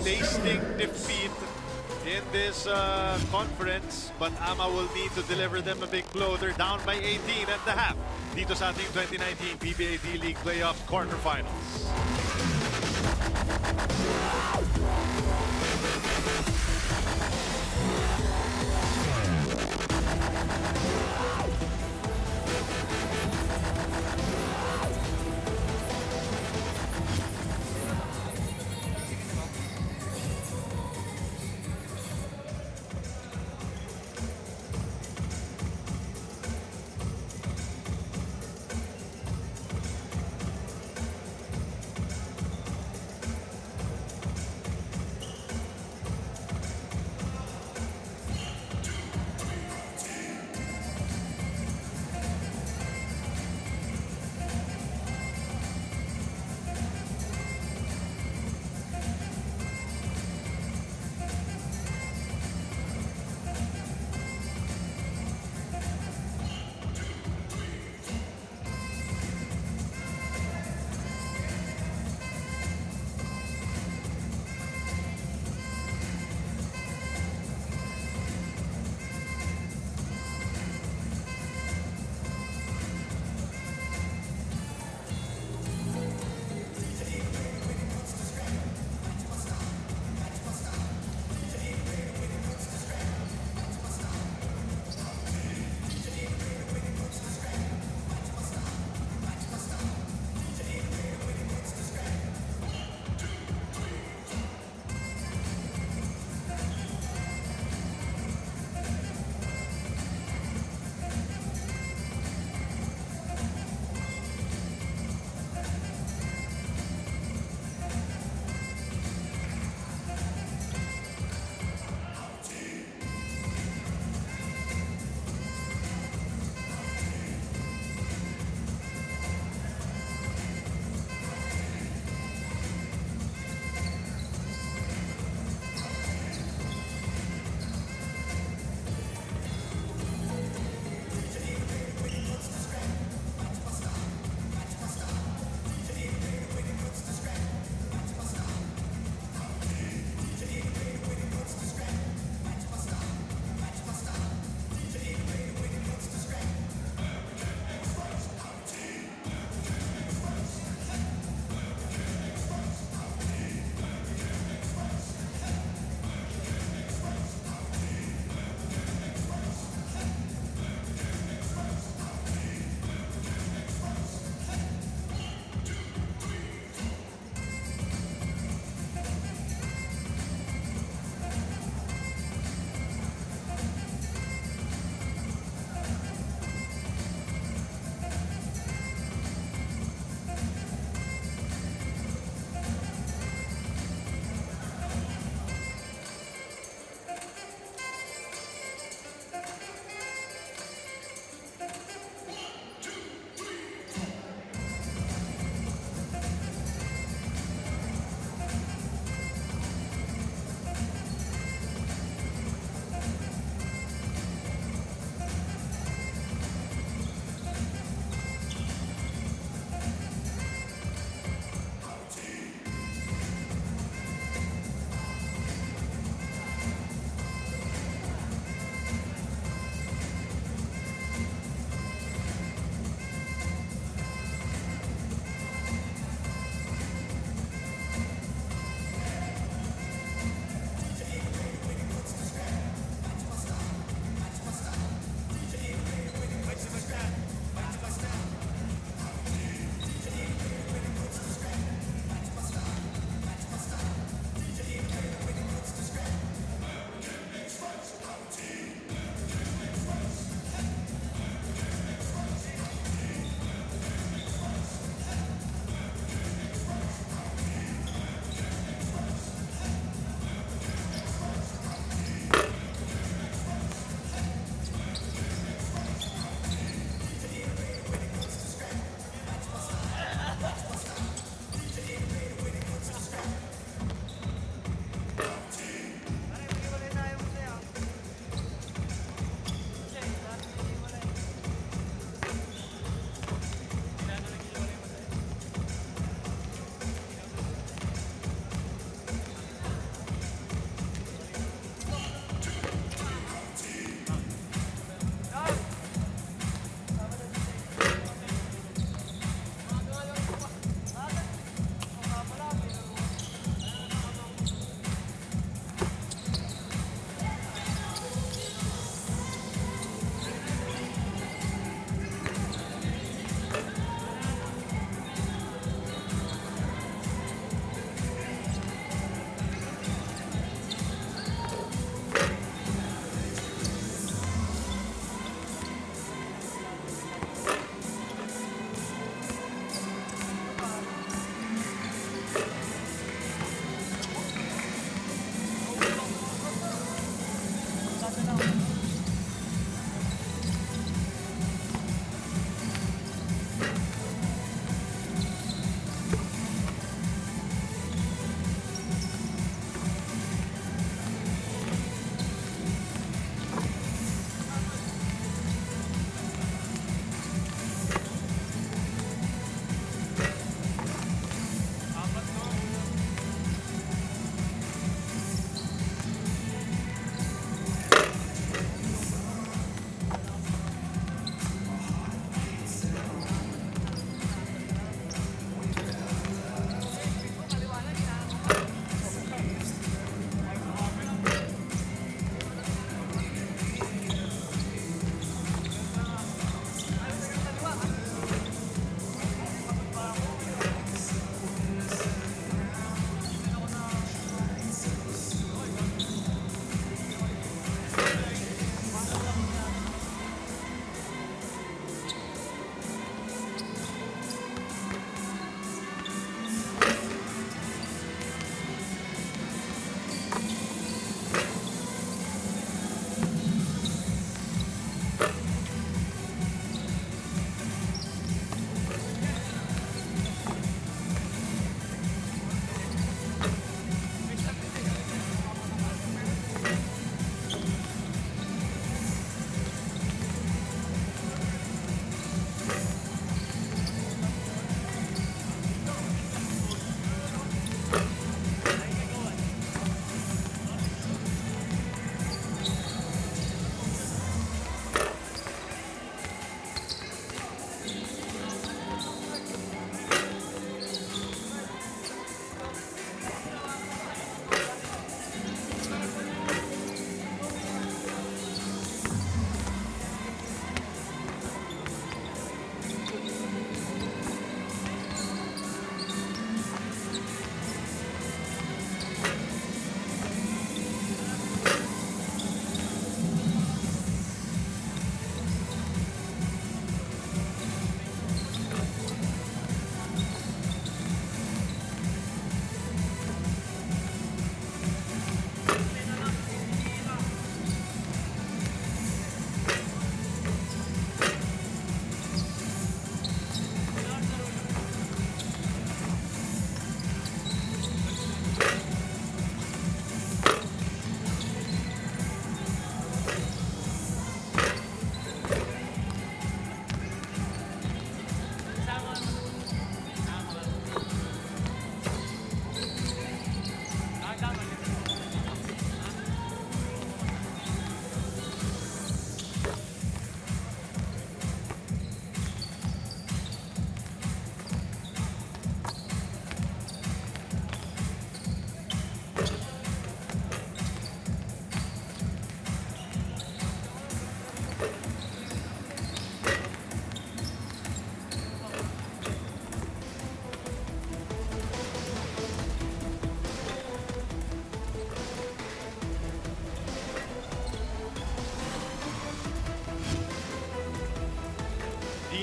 tasting defeat in this conference, but Ama will need to deliver them a big blow. They're down by 18 at the half. Dito sa ating 2019 PBA D-League Playoff Quarterfinals.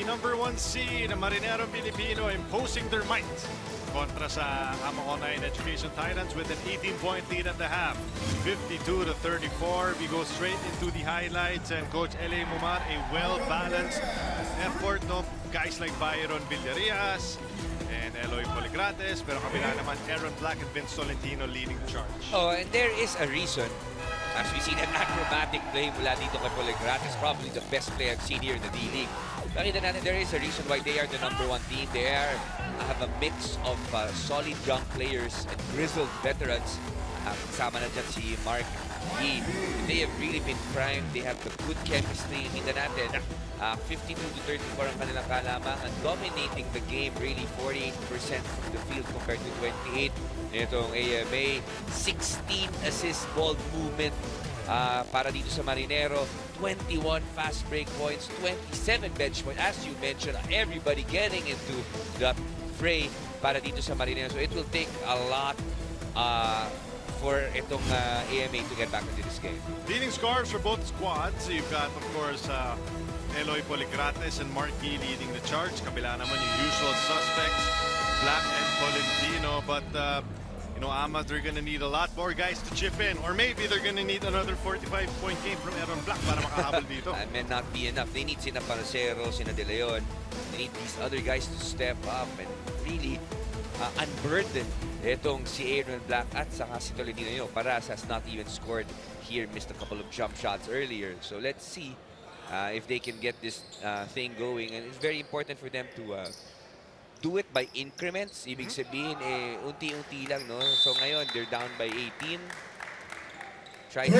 number 1 seed, Marinerong Pilipino, imposing their might kontra sa Ama Online Education Titans with an 18-point lead at the half. 52-34. We go straight into the highlights, and Coach L.A. Mumar, a well-balanced effort, no? Guys like Byron Villarias and Eloy Poligrates, pero kabila naman Aaron Black and Vince Tolentino leading the charge. Oh, and there is a reason. As we see that acrobatic play mula dito kay Poligrates, probably the best play I've seen here in the D-League. Nakita natin, there is a reason why they are the #1 team. They have a mix of solid young players and grizzled veterans. Kasama na dyan si Mark E. They have really been primed. They have the good chemistry. Kita natin, 52-34 ang kanilang kalamangan, dominating the game really 48% from the field compared to 28. Itong AMA, 16 assist ball movement para dito sa Marinero, 21 fast break points, 27 bench points. As you mentioned, everybody getting into the fray para dito sa Marinero. So it will take a lot for itong AMA to get back into this game. Leading scorers for both squads. You've got, of course, Eloy Poligrates and Marky leading the charge. Kabila naman yung usual suspects, Black and Tolentino. But, you know, Ama, they're gonna need a lot more guys to chip in. Or maybe they're gonna need another 45-point game from Aaron Black para makahabol dito. That may not be enough. They need sina Paracero, sina De Leon. They need these other guys to step up and really unburden itong si Aaron Black at saka si Tolentino. Paras has not even scored here, missed a couple of jump shots earlier. So let's see if they can get this thing going. And it's very important for them to do it by increments. Ibig sabihin, unti-unti lang, no? So ngayon, they're down by 18. Try to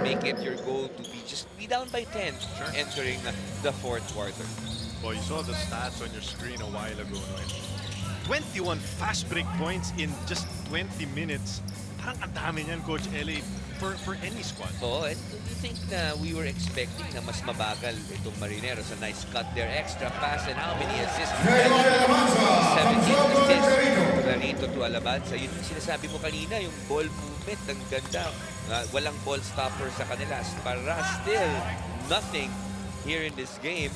make it your goal to be down by 10 entering the fourth quarter. Boy, you saw the stats on your screen a while ago, no? 21 fast break points in just 20 minutes. Parang ang dami niyan, Coach L.A., for any squad. Oh, and do you think na we were expecting na mas mabagal itong Marineros? A nice cut there, extra pass, and how many assists? 17 assists. Clarito to Alabanza. Yun yung sinasabi mo kanina, yung ball movement, ang ganda. Walang ball stopper sa kanila. Para still nothing here in this game.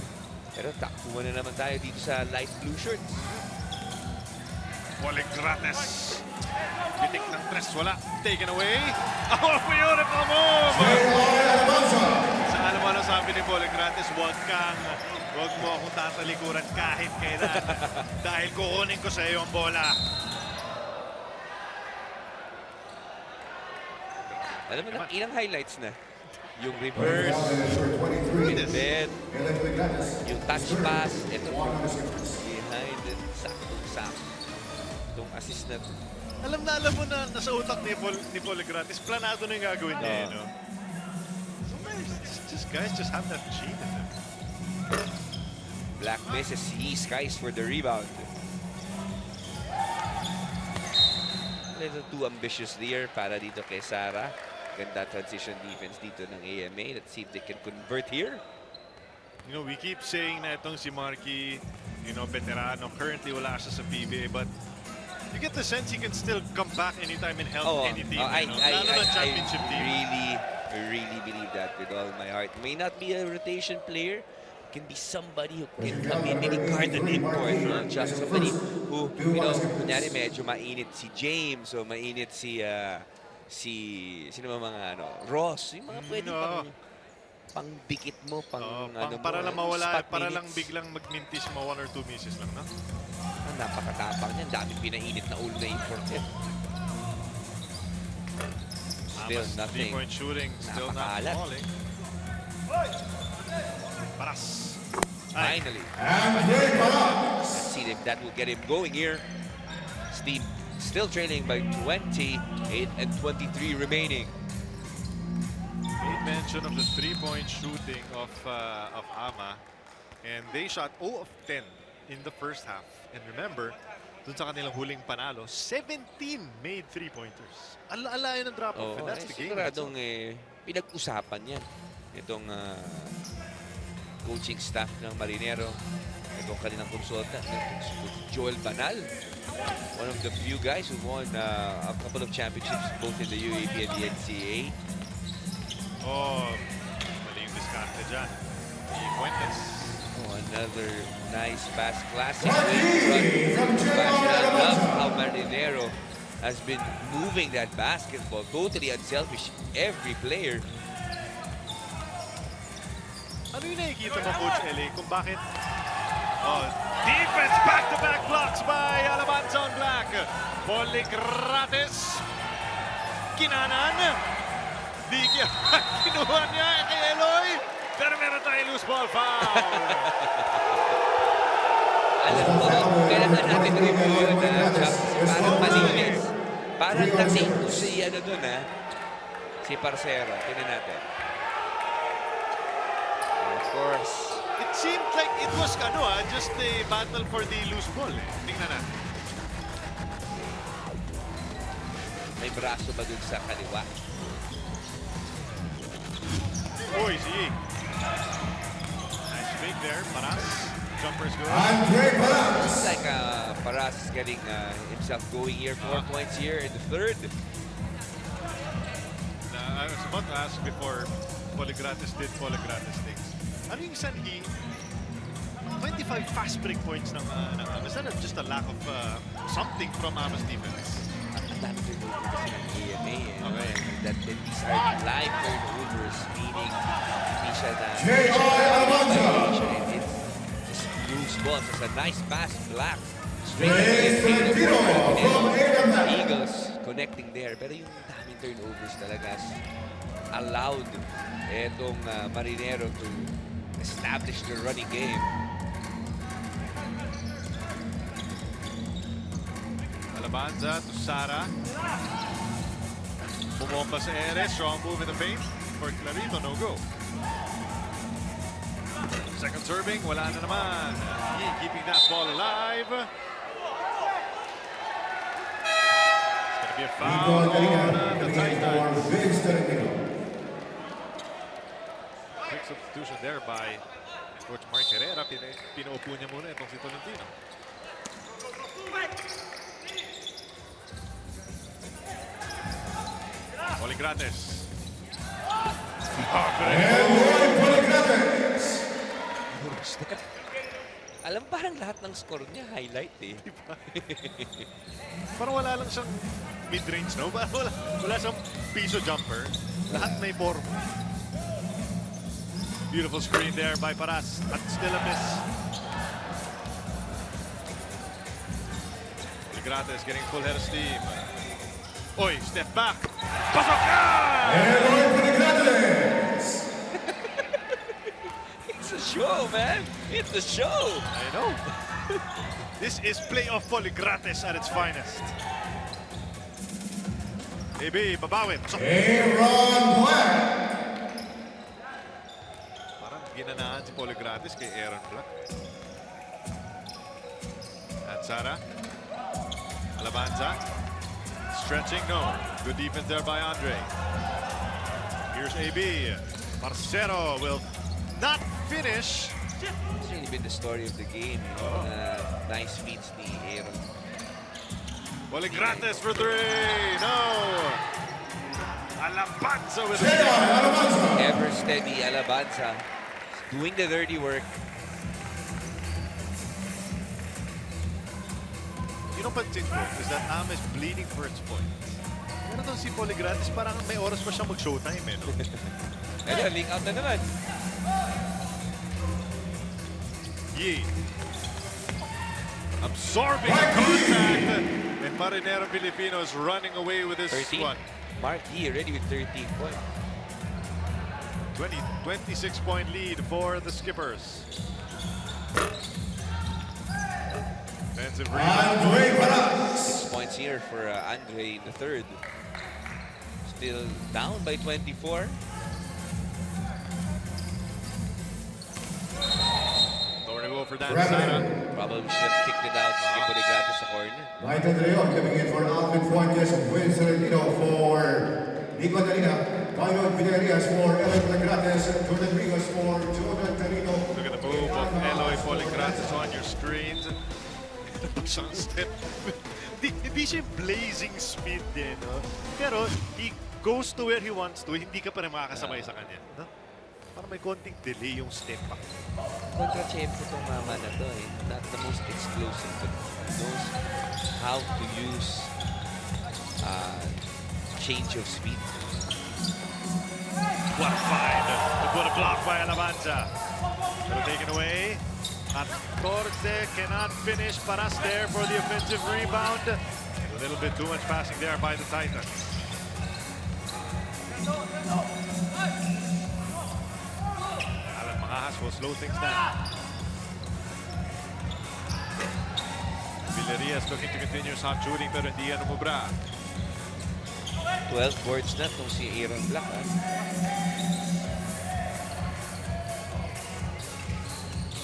Pero takbuhan na naman tayo dito sa light blue shirts. Poligrates. Bitik ng tres, wala. Taken away. Oh, beautiful move! Sa alam mo ano sabi ni Poligrates, wag mo akong tatalikuran kahit kailan. Dahil kukunin ko sa iyo ang bola. Alam mo na, ilang highlights na. Yung reverse, yung bed, yung touch pass, ito behind it, sakto-sakto. Itong assist na to. Alam mo na nasa utak ni Poligrates, planado na yung gagawin niya, no? Sometimes guys just have that gene in them. Black misses, he skies for the rebound. A little too ambitious there para dito kay Sara. Ganda transition defense dito ng AMA. Let's see if they can convert here. You know, we keep saying na itong si Marky, you know, veterano, currently wala siya sa PBA, but you get the sense he can still come back anytime and help any team. I championship team. really believe that with all my heart. May not be a rotation player, can be somebody who can come in and guard an import. No? Just somebody who, you know, kunyari medyo mainit si James o mainit si sino mga Ross, yung mga pwede pang dikit mo, para lang mawala, para lang biglang magmintis mo 1 or 2 misses lang, no? Napakatapang niyan, daming pinainit na ulo na import yan. Still nothing. 3-point shooting, still not falling. Paras. Finally. Let's see if that will get him going here. Steve still trailing by 28 and 23 remaining. Made mention of the 3-point shooting of Ama, and they shot 0 of 10 in the first half. And remember, dun sa kanilang huling panalo, 17 made 3-pointers. Alayan ng drop-off, and that's the game. Siguradong pinag-usapan yan. Itong coaching staff ng Marinero. Itong kanilang consultant, Joel Banal. One of the few guys who won a couple of championships both in the UAP and the NCAA. Oh, mali yung diskarte dyan. Fuentes. another nice fast classic win run. I love how Marinero has been moving that basketball. Totally unselfish. Every player. Ano yung nakikita mo, Coach Eli, kung bakit? Oh, defense back-to-back blocks by Alabanza on Black. Poligrates. Kinanan. Kinuha niya kay Eloy. Pero meron tayong loose ball foul. Alam mo, kailangan natin review yun na parang malinis. Parang lasing ko si ano dun si Parcero. Tingnan natin. Of course. It seemed like it was just a battle for the loose ball. Tingnan natin. May braso ba dun sa kaliwa? Oy, si nice fake there. Paras. Jumper's good. Looks like Paras is getting himself going here. 4 points here in the third. I was about to ask before Poligrates did Poligrates things. Ano yung sanhi? 25 fast break points ng is that just a lack of something from Ama's defense? Ang dami turnover kasi ng AMA. Okay. That these are live turnovers, meaning hindi siya na violation. It's just loose balls. It's a nice pass, Black. Straight to the and Eagles connecting there. Pero yung daming turnovers talaga allowed etong Marinero to establish the running game. Alabanza to Sara. Bumomba sa Eres. Strong move in the paint. For Clarito, no go. Second serving, wala na naman. He keeping that ball alive. It's gonna be a foul on the Titans. Quick substitution there by Coach Mark Herrera. Pinaupo niya muna itong si Tolentino. Poligrates. Alam, parang lahat ng score niya highlight Parang wala lang siyang mid-range, no? Wala siyang piso jumper. Lahat may form. Beautiful screen there by Paras. But still a miss. Poligrates getting full head of steam. Oy, step back. Pasok ka! It's a show, man. It's a show. I know. This is playoff Poligrates at its finest. AB, babawin. Parang ginanahan si Poligrates kay Aaron Black. At Sara. Alabanza. Stretching, no. Good defense there by Andre. Here's AB. Parcero will not finish. It's really been the story of the game. Nice feats ni Aaron. Poligrates for three. No. Alabanza with a steal. Ever steady Alabanza. Doing the dirty work. Yung pansin ko is that Am is bleeding for its point. Pero doon si Poligrates parang may oras pa siya mag-showtime no? Ayun, link out na naman. Yee. Absorbing contact. And Marinerong Pilipino is running away with this 13. one. Mark Yee already with 13 points. 26-point lead for the Skippers. Defensive rebound. 6 points here for Andre in the third. Still down by 24. Nowhere to go for Dan Sara. Probably should have kicked it out. He put it gratis sa corner. Marinerong coming in for Alvin Fuentes, Will Serentino for Nico Dalina, Mayon Villarreal for Eloy Poligrates, Jordan Rios for Jordan Carino. Look at the move of Eloy Poligrates on your screens. Isang step. Hindi siya blazing speed din, no? Pero he goes to where he wants to. Hindi ka pa rin makakasabay sa kanya. No? Parang may konting delay yung step back. Kontra-champo itong mama na to eh. Not the most explosive, but knows how to use change of speed. What a find to put a block by Alabanza. Pero taken away. At Torce cannot finish. Paras there for the offensive rebound. A little bit too much passing there by the Titans. Alan Mangajas will slow things down. Villarias looking to continue his hot shooting pero hindi yan umubra. 12 boards na itong si Aaron Black.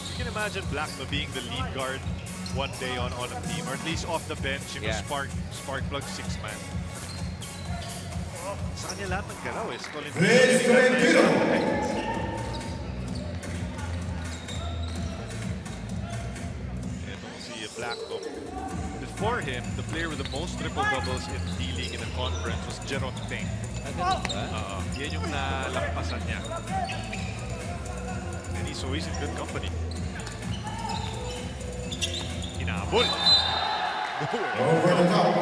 You can imagine Black being the lead guard one day on a team, or at least off the bench, you know, Yeah. spark plug 6-man. Sa kanya lahat ng galaw is Pilipino. Itong si Black. Before him, the player with the most triple-doubles in D-League in the conference was Jerome Teng. Ganun ba? Yan yung nalampasan niya. And he's always in good company. Hinabol. Over the top.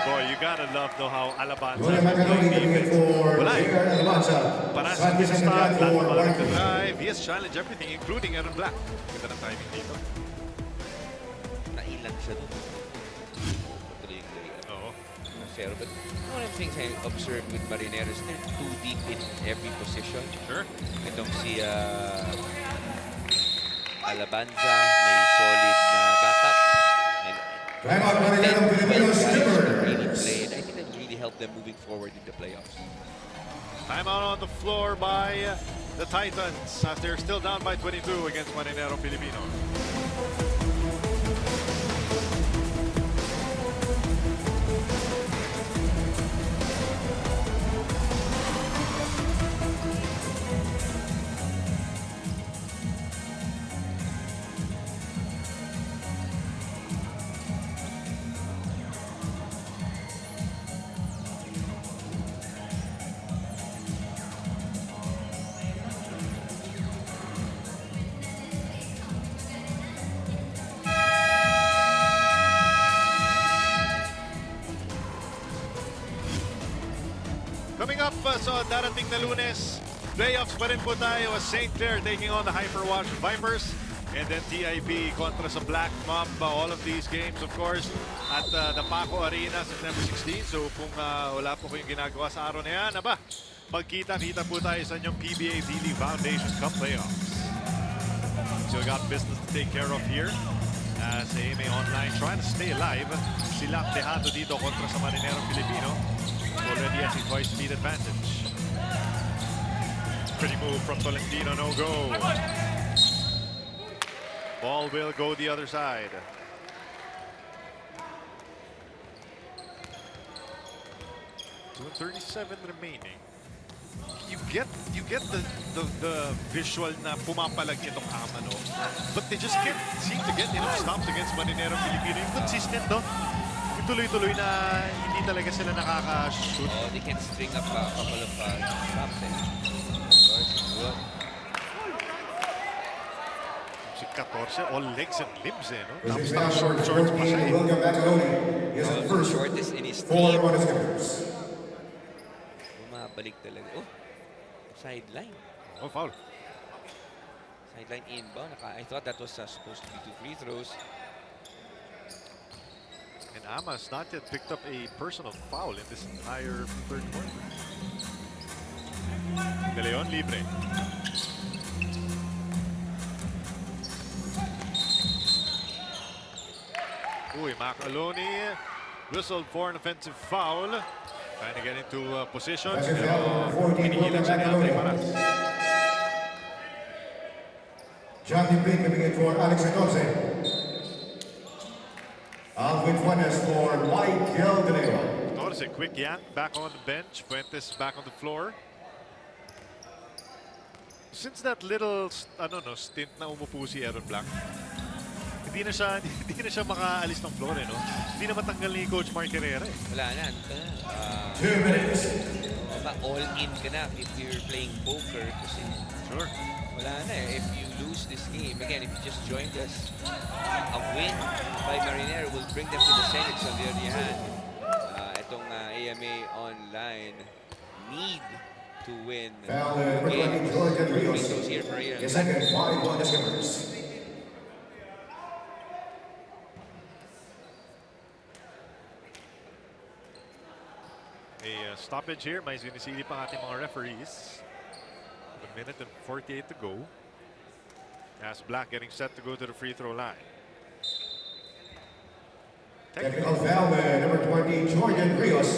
Boy, you gotta love though how Alabanza William Macaroni coming in for Wala eh. J.R. Alabanza. Para sa Santos start, Santiago lahat for ng White the drive. He has challenged everything, including Aaron Black. Ganda ng timing dito. Nailan siya doon. Patuloy yung layout. Oo. Pero but one of the things I observed with Marineros, they're too deep in every position. Sure. Itong si Alabanza, may solid na backup. And Time out, Marinerong Pilipino skipper. really played. I think that really helped them moving forward in the playoffs. Timeout on the floor by the Titans as they're still down by 22 against Marinerong Pilipino. Coming up sa darating na Lunes, playoffs pa rin po tayo as St. Clair taking on the Hyperwash Vipers. And then TIB kontra sa Black Mamba. All of these games, of course, at the Paco Arena, September 16. So kung wala po kayong ginagawa sa araw na yan, magkita-kita po tayo sa inyong PBA D-League Foundation Cup playoffs. So we got business to take care of here. As AMA Online trying to stay alive. Sila Tejado dito kontra sa Marinerong Pilipino. Already has a twice speed advantage. Pretty move from Tolentino, no go. Ball will go the other side. .37 remaining. You get the visual na pumapalag itong Amano, but they just can't seem to get enough stops against Marinerong Pilipino. Yung consistent, no? Yung tuloy-tuloy na hindi talaga sila nakaka-shoot. Oh, they can string up a couple of stops. Of course, good. Si 14, all legs and limbs, eh, no? This Tapos is now naka-short for shorts pa siya, eh. William Macaroni. He is the first Shortest in his for team. one of the skippers. Bumabalik talaga. Oh, sideline. Oh, foul. Sideline inbound. I thought that was supposed to be 2 free throws. And Ama has not yet picked up a personal foul in this entire third quarter. De Leon libre. Uy, Macaroni whistled for an offensive foul. Trying to get into position. Offensive Pero foul, 14, pinigilan siya ni Andre Maras. John Dipin coming in for Alex 14. Alvin Fuentes for Michael De Leon. Torres, a quick yank back on the bench. Fuentes back on the floor. Since that little, stint na umupo si Aaron Black, hindi na siya makaalis ng floor, eh, no? Hindi na matanggal ni Coach Mark Herrera, eh. Wala na. 2 minutes. all-in ka na if you're playing poker kasi Sure. wala na eh. If you lose this game, again, if you just joined us, a win by Marinero will bring them to the semis. On the other hand, itong AMA Online need to win Foul number 20, games. Jordan Rios. Free throws here for Aaron. The second, 5 on the Skippers. A stoppage here. May sinisili pa ating mga referees. 1 minute and 48 to go. As Black getting set to go to the free throw line. Technical foul number 20, Jordan Rios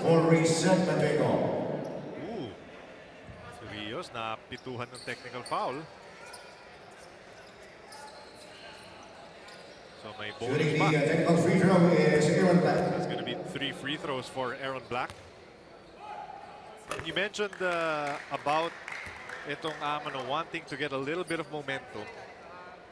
for reset and take off. Ooh. Si Rios na pituhan ng technical foul. So may Shooting bonus the pa. technical free throw is Aaron Black. That's going to be 3 free throws for Aaron Black. You mentioned about itong wanting to get a little bit of momentum.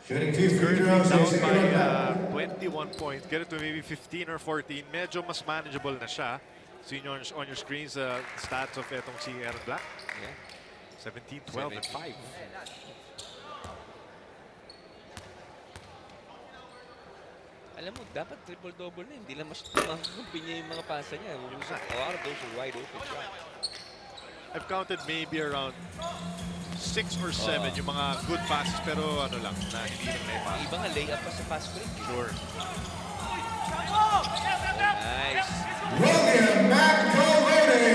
Shooting 2 free Currently throws down is Aaron Black. by 21 points. Get it to maybe 15 or 14. Medyo mas manageable na siya. See on your screens stats of itong si Aaron Black. Yeah. 17, 12, and 5. Alam mo, dapat triple-double na. Hindi lang mas makakampi niya yung mga pasa niya. A lot of those are wide open shots. I've counted maybe around 6 or 7 yung mga good passes pero ano lang, na hindi lang na Iba nga layup pa sa fast break. Sure. Nice. William McDolady.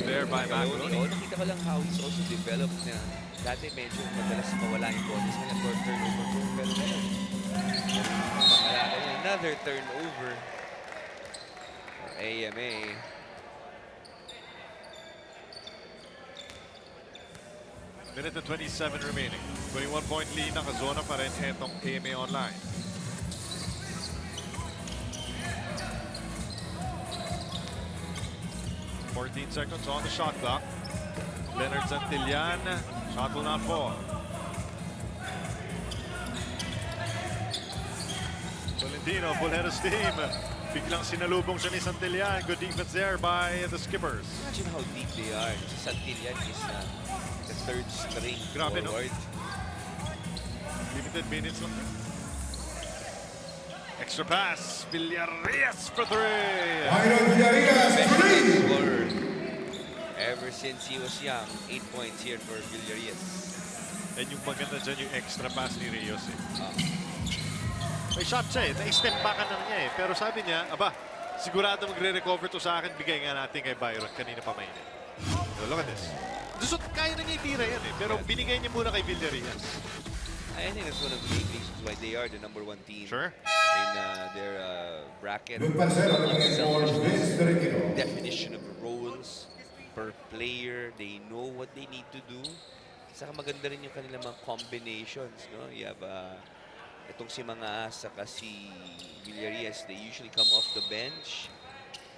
There by Macaroni. Macaroni. Nakita ko lang how he's also developed na dati medyo madalas mawala yung bodies na turnover. Pero ngayon, another turnover for AMA. Minute and 27 remaining. 21-point lead, nakazona pa rin etong AMA Online. $14 seconds on the shot clock. Leonard Santillan, shot will not fall. Tolentino, full head of steam. Biglang sinalubong siya ni Santillan. Good defense there by the Skippers. Imagine how deep they are. Si Santillan is the third string Grabe, no? forward. Limited minutes lang. Extra pass. Villarreal for 3. Byron Villarreal, three. Scorer. Ever since he was young, 8 points here for Villarreal. And yung maganda dyan yung extra pass ni Rios eh. Ah. May shot siya eh. Na-step back na niya eh. Pero sabi niya, aba, sigurado magre-recover to sa akin. Bigay nga natin kay Byron. Kanina pa mainit. So look at this. Gusto, kaya na niya itira yan eh. Pero binigay niya muna kay Villarreal. I think that's one of the main reasons why they are the #1 team Sure. in their bracket. Luke Pancero looking for Vince Torrentino. Definition of roles per player. They know what they need to do. Saka maganda rin yung kanilang mga combinations. No? You have itong si Mga saka si Villarreal. They usually come off the bench.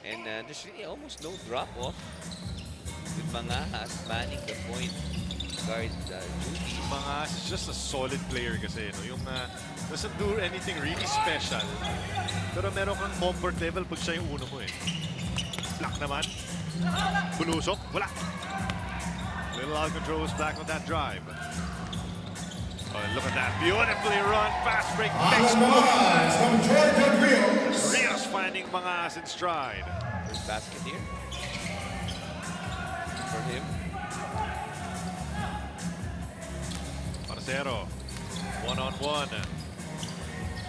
And there's really almost no drop-off with Mga manning the point guard duties. Mga is just a solid player kasi. No? Yung doesn't do anything really special. Pero meron kang comfort level pag siya yung uno mo eh. Black naman. Bulusok. Wala. Little out control was Black on that drive. Oh, look at that. Beautifully run. Fast break. Alamas from Jordan Rios. Rios finding Mangas in stride. First basket here for him. Marcero. One-on-one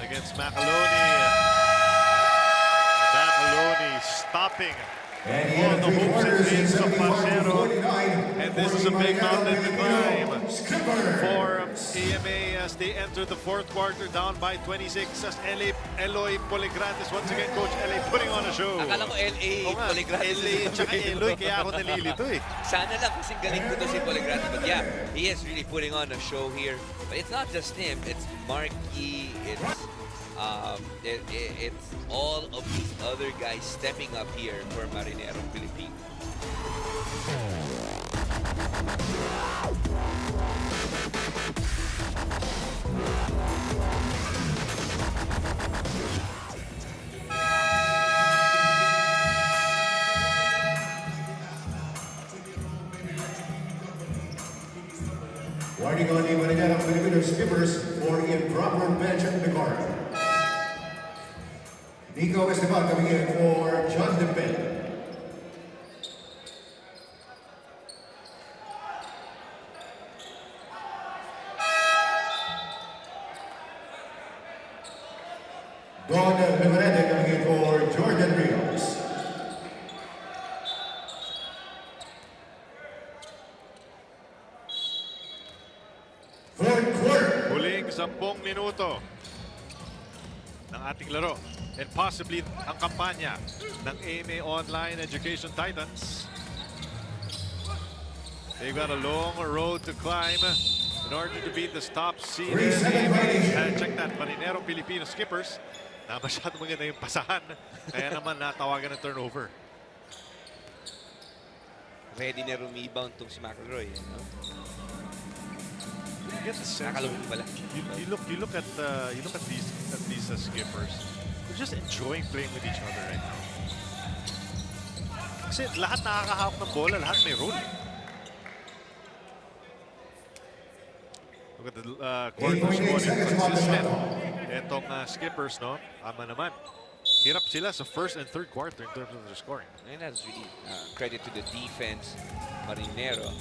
against Macaloni. Macaloni stopping And he all had the three hopes and quarters in dreams of 75-49. Pasero. And this is a big mountain to climb Skipper. for AMA as they enter the fourth quarter down by 26 as Eloy Poligrantes once again, Coach Eloy putting on a show. Akala ko LA, Oo nga, Poligrantes. LA tsaka Eloy, kaya ako nalilito eh. Sana lang kasing galing ko to si Poligrantes. But yeah, he is really putting on a show here. But it's not just him. It's Marky. It's all of these other guys stepping up here for Marinerong Pilipino. Warning on the Marinerong Pilipino skippers for improper bench at the guard. Nico Esteban coming in for John Depend. Don Leverete coming in for Jordan Rios. Third quarter. Huling 10 minuto ng ating laro. And possibly ang kampanya ng AMA Online Education Titans. They've got a long road to climb in order to beat the top seed. And check that, Marinerong Pilipino skippers. Na masyadong maganda yung pasahan. Kaya naman natawagan ng turnover. Ready na rebound tong si McElroy. No? You get the sense. Nakalabog pala. You look at these skippers. They're just enjoying playing with each other right now. Kasi lahat nakakahawak ng bola, lahat may role. Look at the quarter scoring consistent. Etong skippers, no? Tama naman. Hirap sila sa first and third quarter in terms of their scoring. And that's really credit to the defense. Marinero.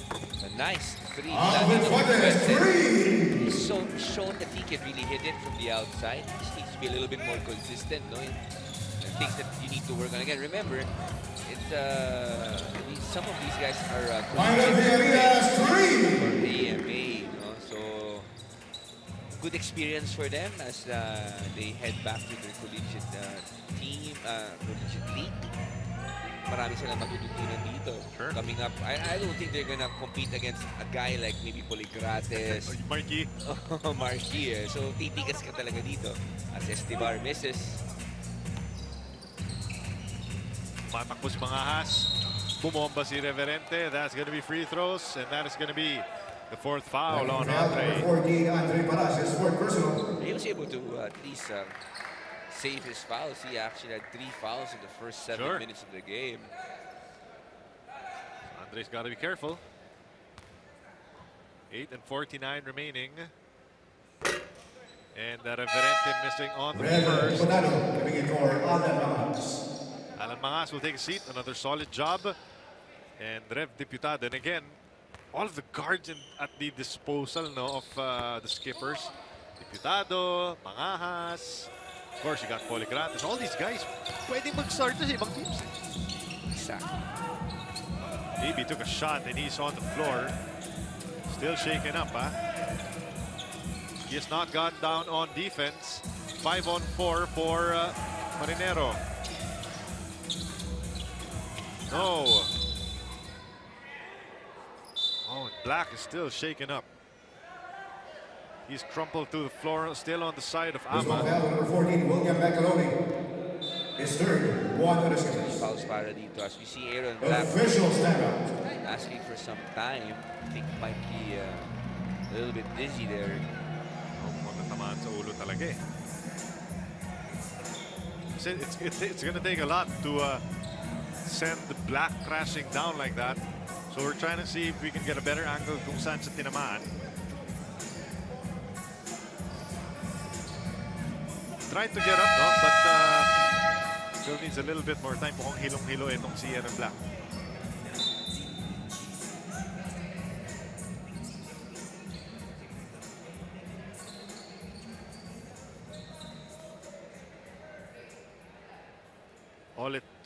A nice three. He's so short that he can really hit it from the outside. He just needs to be a little bit more consistent, no? And things that you need to work on. Again, remember, it's some of these guys are for AMA, no? So good experience for them as they head back to their collegiate team, collegiate league. Marami silang matututunan dito. Sure. Coming up, I don't think they're gonna compete against a guy like maybe Poligrates. Marky. Marky, eh. So titigas ka talaga dito as Estibar misses. Matakbo si Mangahas. Bumomba si Reverente. That's gonna be free throws, and that is gonna be the fourth foul on Andre. He was able to at least save his fouls. He actually had 3 fouls in the first 7 minutes of the game. Andre's got to be careful. 8:49 remaining. And Reverente missing on the first. Alan Mangas will take a seat. Another solid job. And Rev Diputado. And again, all of the guards at the disposal, no, of the skippers. Diputado, Mangahas. Of course, you got Poligrates. All these guys pwedeng mag-start sa ibang teams. Exactly. AB took a shot and he's on the floor. Still shaken up, huh? He has not gone down on defense. 5-on-4 for Marinero. No. Oh, Black is still shaken up. He's crumpled to the floor, still on the side of Ama. Number 14, William Macaroni. His third, one of the Fouls para dito as we see Aaron Black official stand-up. asking for some time. I think might be a little bit dizzy there. Oh, magatamaan sa ulo talaga eh. It's gonna take a lot to send the Black crashing down like that. So we're trying to see if we can get a better angle kung saan siya tinamaan. Tried to get up, no? But still needs a little bit more time. Mukhang hilong-hilo itong si Aaron Black.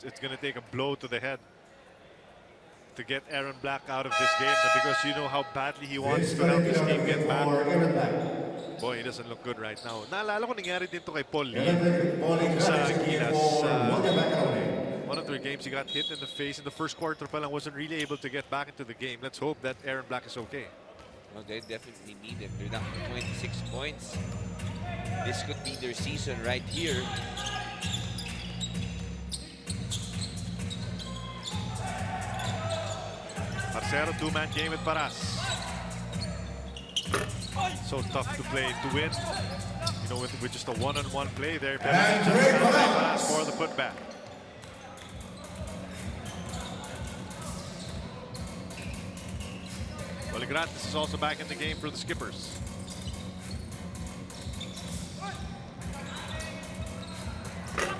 It's going to take a blow to the head to get Aaron Black out of this game, because you know how badly he wants to help his team get back. Boy, he doesn't look good right now. Naalala ko nangyari din to kay Paul Lee sa Gilas. One of their games, he got hit in the face in the first quarter pa lang, wasn't really able to get back into the game. Let's hope that Aaron Black is okay. Well, they definitely need him. They're down to 26 points. This could be their season right here. Marcero, two-man game with Paras. So tough to play to win. You know, with just a one-on-one play there. Paras for the putback. Poligrates is also back in the game for the Skippers.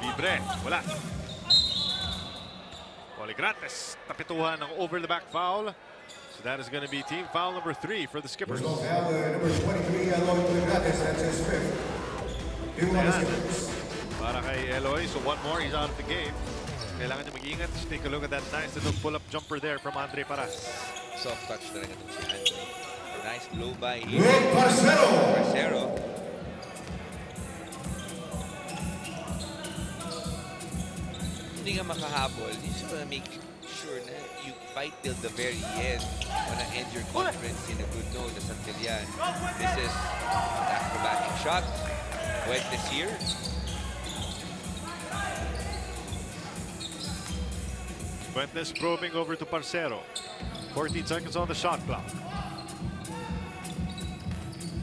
Libre, wala. Poligrates, tapituhan ng over the back foul. So that is going to be team foul number 3 for the Skippers. Personal foul, number 23, Eloy Poligrates. That's his fifth. Two on the Skippers. Para kay Eloy, so one more, he's out of the game. Kailangan niya mag-iingat. Just take a look at that nice little pull-up jumper there from Andre Paras. Soft touch talaga itong si Andre. Nice blow by Parcero. Parcero. Hindi ka makahabol. You just want to make sure na you fight till the very end. Want to end your conference in a good note as until yan. This is an acrobatic shot. Went this year. Fuentes probing over to Parcero. 14 seconds on the shot clock.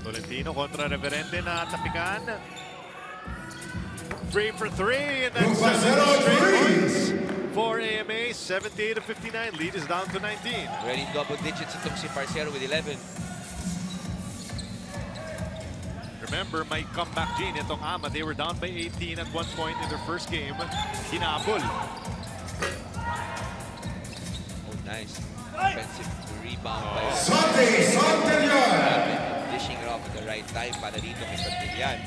Tolentino kontra Reverente na tapikan. Free for 3 and that's 7 straight points for AMA. 78-59. Lead is down to 19. Already double digits itong si Parcero with 11. Remember, may comeback gene itong AMA. They were down by 18 at one point in their first game. Hinabol. Nice defensive rebound by Santillan. Dishing it off at the right time para dito kay Santillan.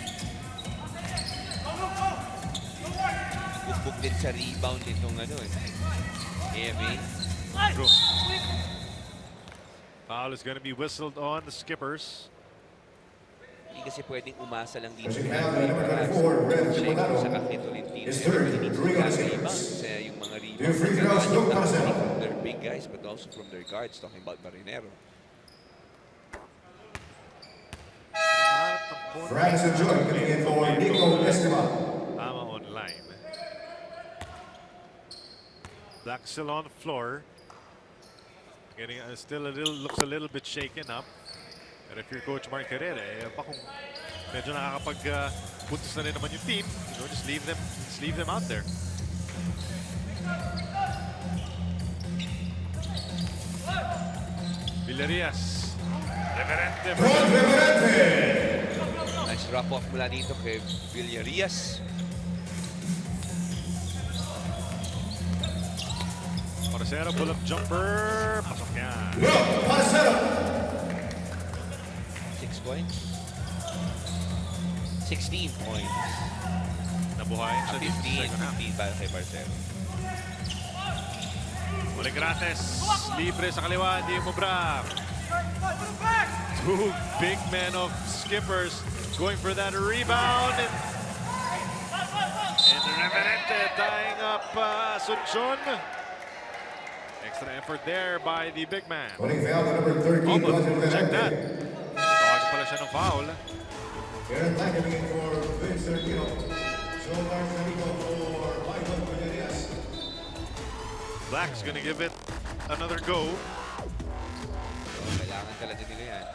Bukbuk din sa rebound itong AMA. True. Foul is going to be whistled on the Skippers. Hindi kasi pwedeng umasa lang dito. Pushing foul, number 24, Red Chimolano. Sa kaki Tolentino. His third, 3 on the Skippers. Yung mga Two rebounds. free throws, Not look, only Parcero. from their big guys but also from their guards. Talking about Marinerong. Francis and Joy coming in for Nico Esteban. AMA online. Black still on the floor. Getting still looks a little bit shaken up. And if you're Coach Mark Herrera, kung medyo nakakapag-puntos na rin naman yung team, just leave them out there. Villarias. Reverente. Nice drop off mula dito kay Villarias. Parcero, pull-up jumper. Pasok yan. Parcero. 6 points. 16 points. Nabuhayan siya dito sa 15, second half. 15 para kay Parcero. Poligrates. Libre sa kaliwa. Hindi umubra. Two big men of Skippers going for that rebound. And Reverente tying up Asuncion. Extra effort there by the big man. Running foul, number 13, Check that. Tawagin pala siya ng foul. Aaron Black coming in for Vince Sergio. Joe Garcia for Michael Villarias. Black's gonna give it another go. So, kailangan talaga nila yan.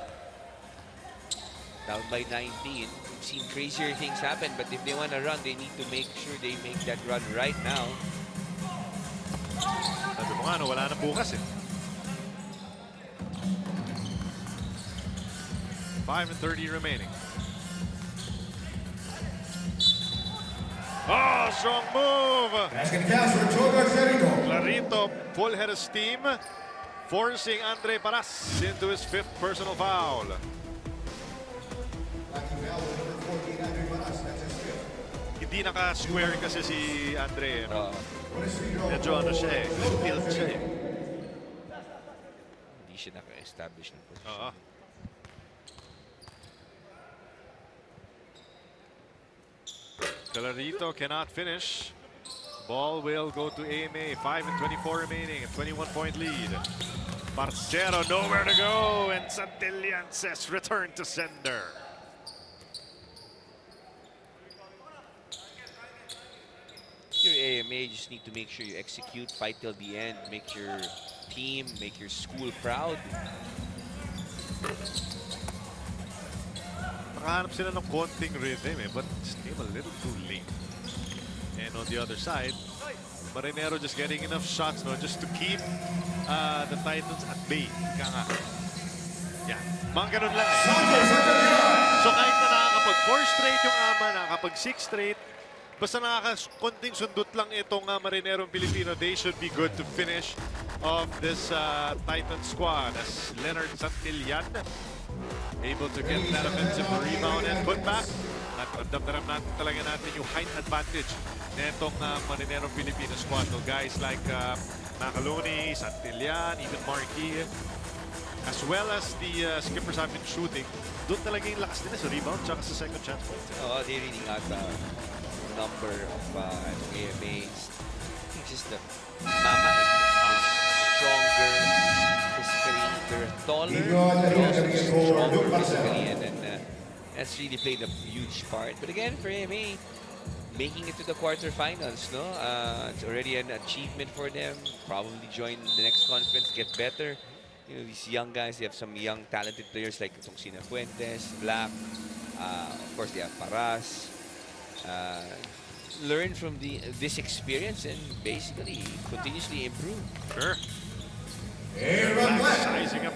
Down by 19. We've seen crazier things happen, but if they want to run, they need to make sure they make that run right now. Sabi mo nga, wala na bukas eh. 5:30 remaining. Oh, strong move! Basket cast for Joe Garcia. Clarito, full head of steam, forcing Andre Paras into his 5th personal foul. Hindi naka-square kasi si Andre. No? Medyo ano siya eh. Tilt siya eh. Hindi siya naka-establish ng position. Oo. Clarito cannot finish. Ball will go to AMA. 5:24 remaining. A 21-point lead. Parcero nowhere to go. And Santillan says return to sender. Your AMA, you just need to make sure you execute, fight till the end, make your team, make your school proud. Nakahanap sila ng konting rhythm eh, but just came a little too late. And on the other side, Marinero just getting enough shots, no, just to keep the Titans at bay. Ika nga. Yan. Mga ganun lang eh. So kahit na nakakapag 4 straight yung Ama, nakakapag 6 straight, basta nakakakonting sundot lang itong Marinerong Pilipino, they should be good to finish off this Titan squad. As Leonard Santillan able to get that offensive rebound and putback. At ramdam natin talaga natin yung height advantage nitong Marinerong Pilipino squad. So guys like Macaloni, Santillan, even Marquis, as well as the skippers have been shooting. Doon talaga yung lakas nila sa rebound tsaka sa second chance points. Oh, they really got a number of AMAs. It's just the Mama is stronger physically. They're taller, but also stronger physically, and then that's really played a huge part. But again, for AMA, making it to the quarterfinals, no? It's already an achievement for them. Probably join the next conference, get better. You know, these young guys, they have some young talented players like Sina Fuentes, Black, of course they have Paras. Learn from this experience and basically continuously improve. Sure. Black sizing up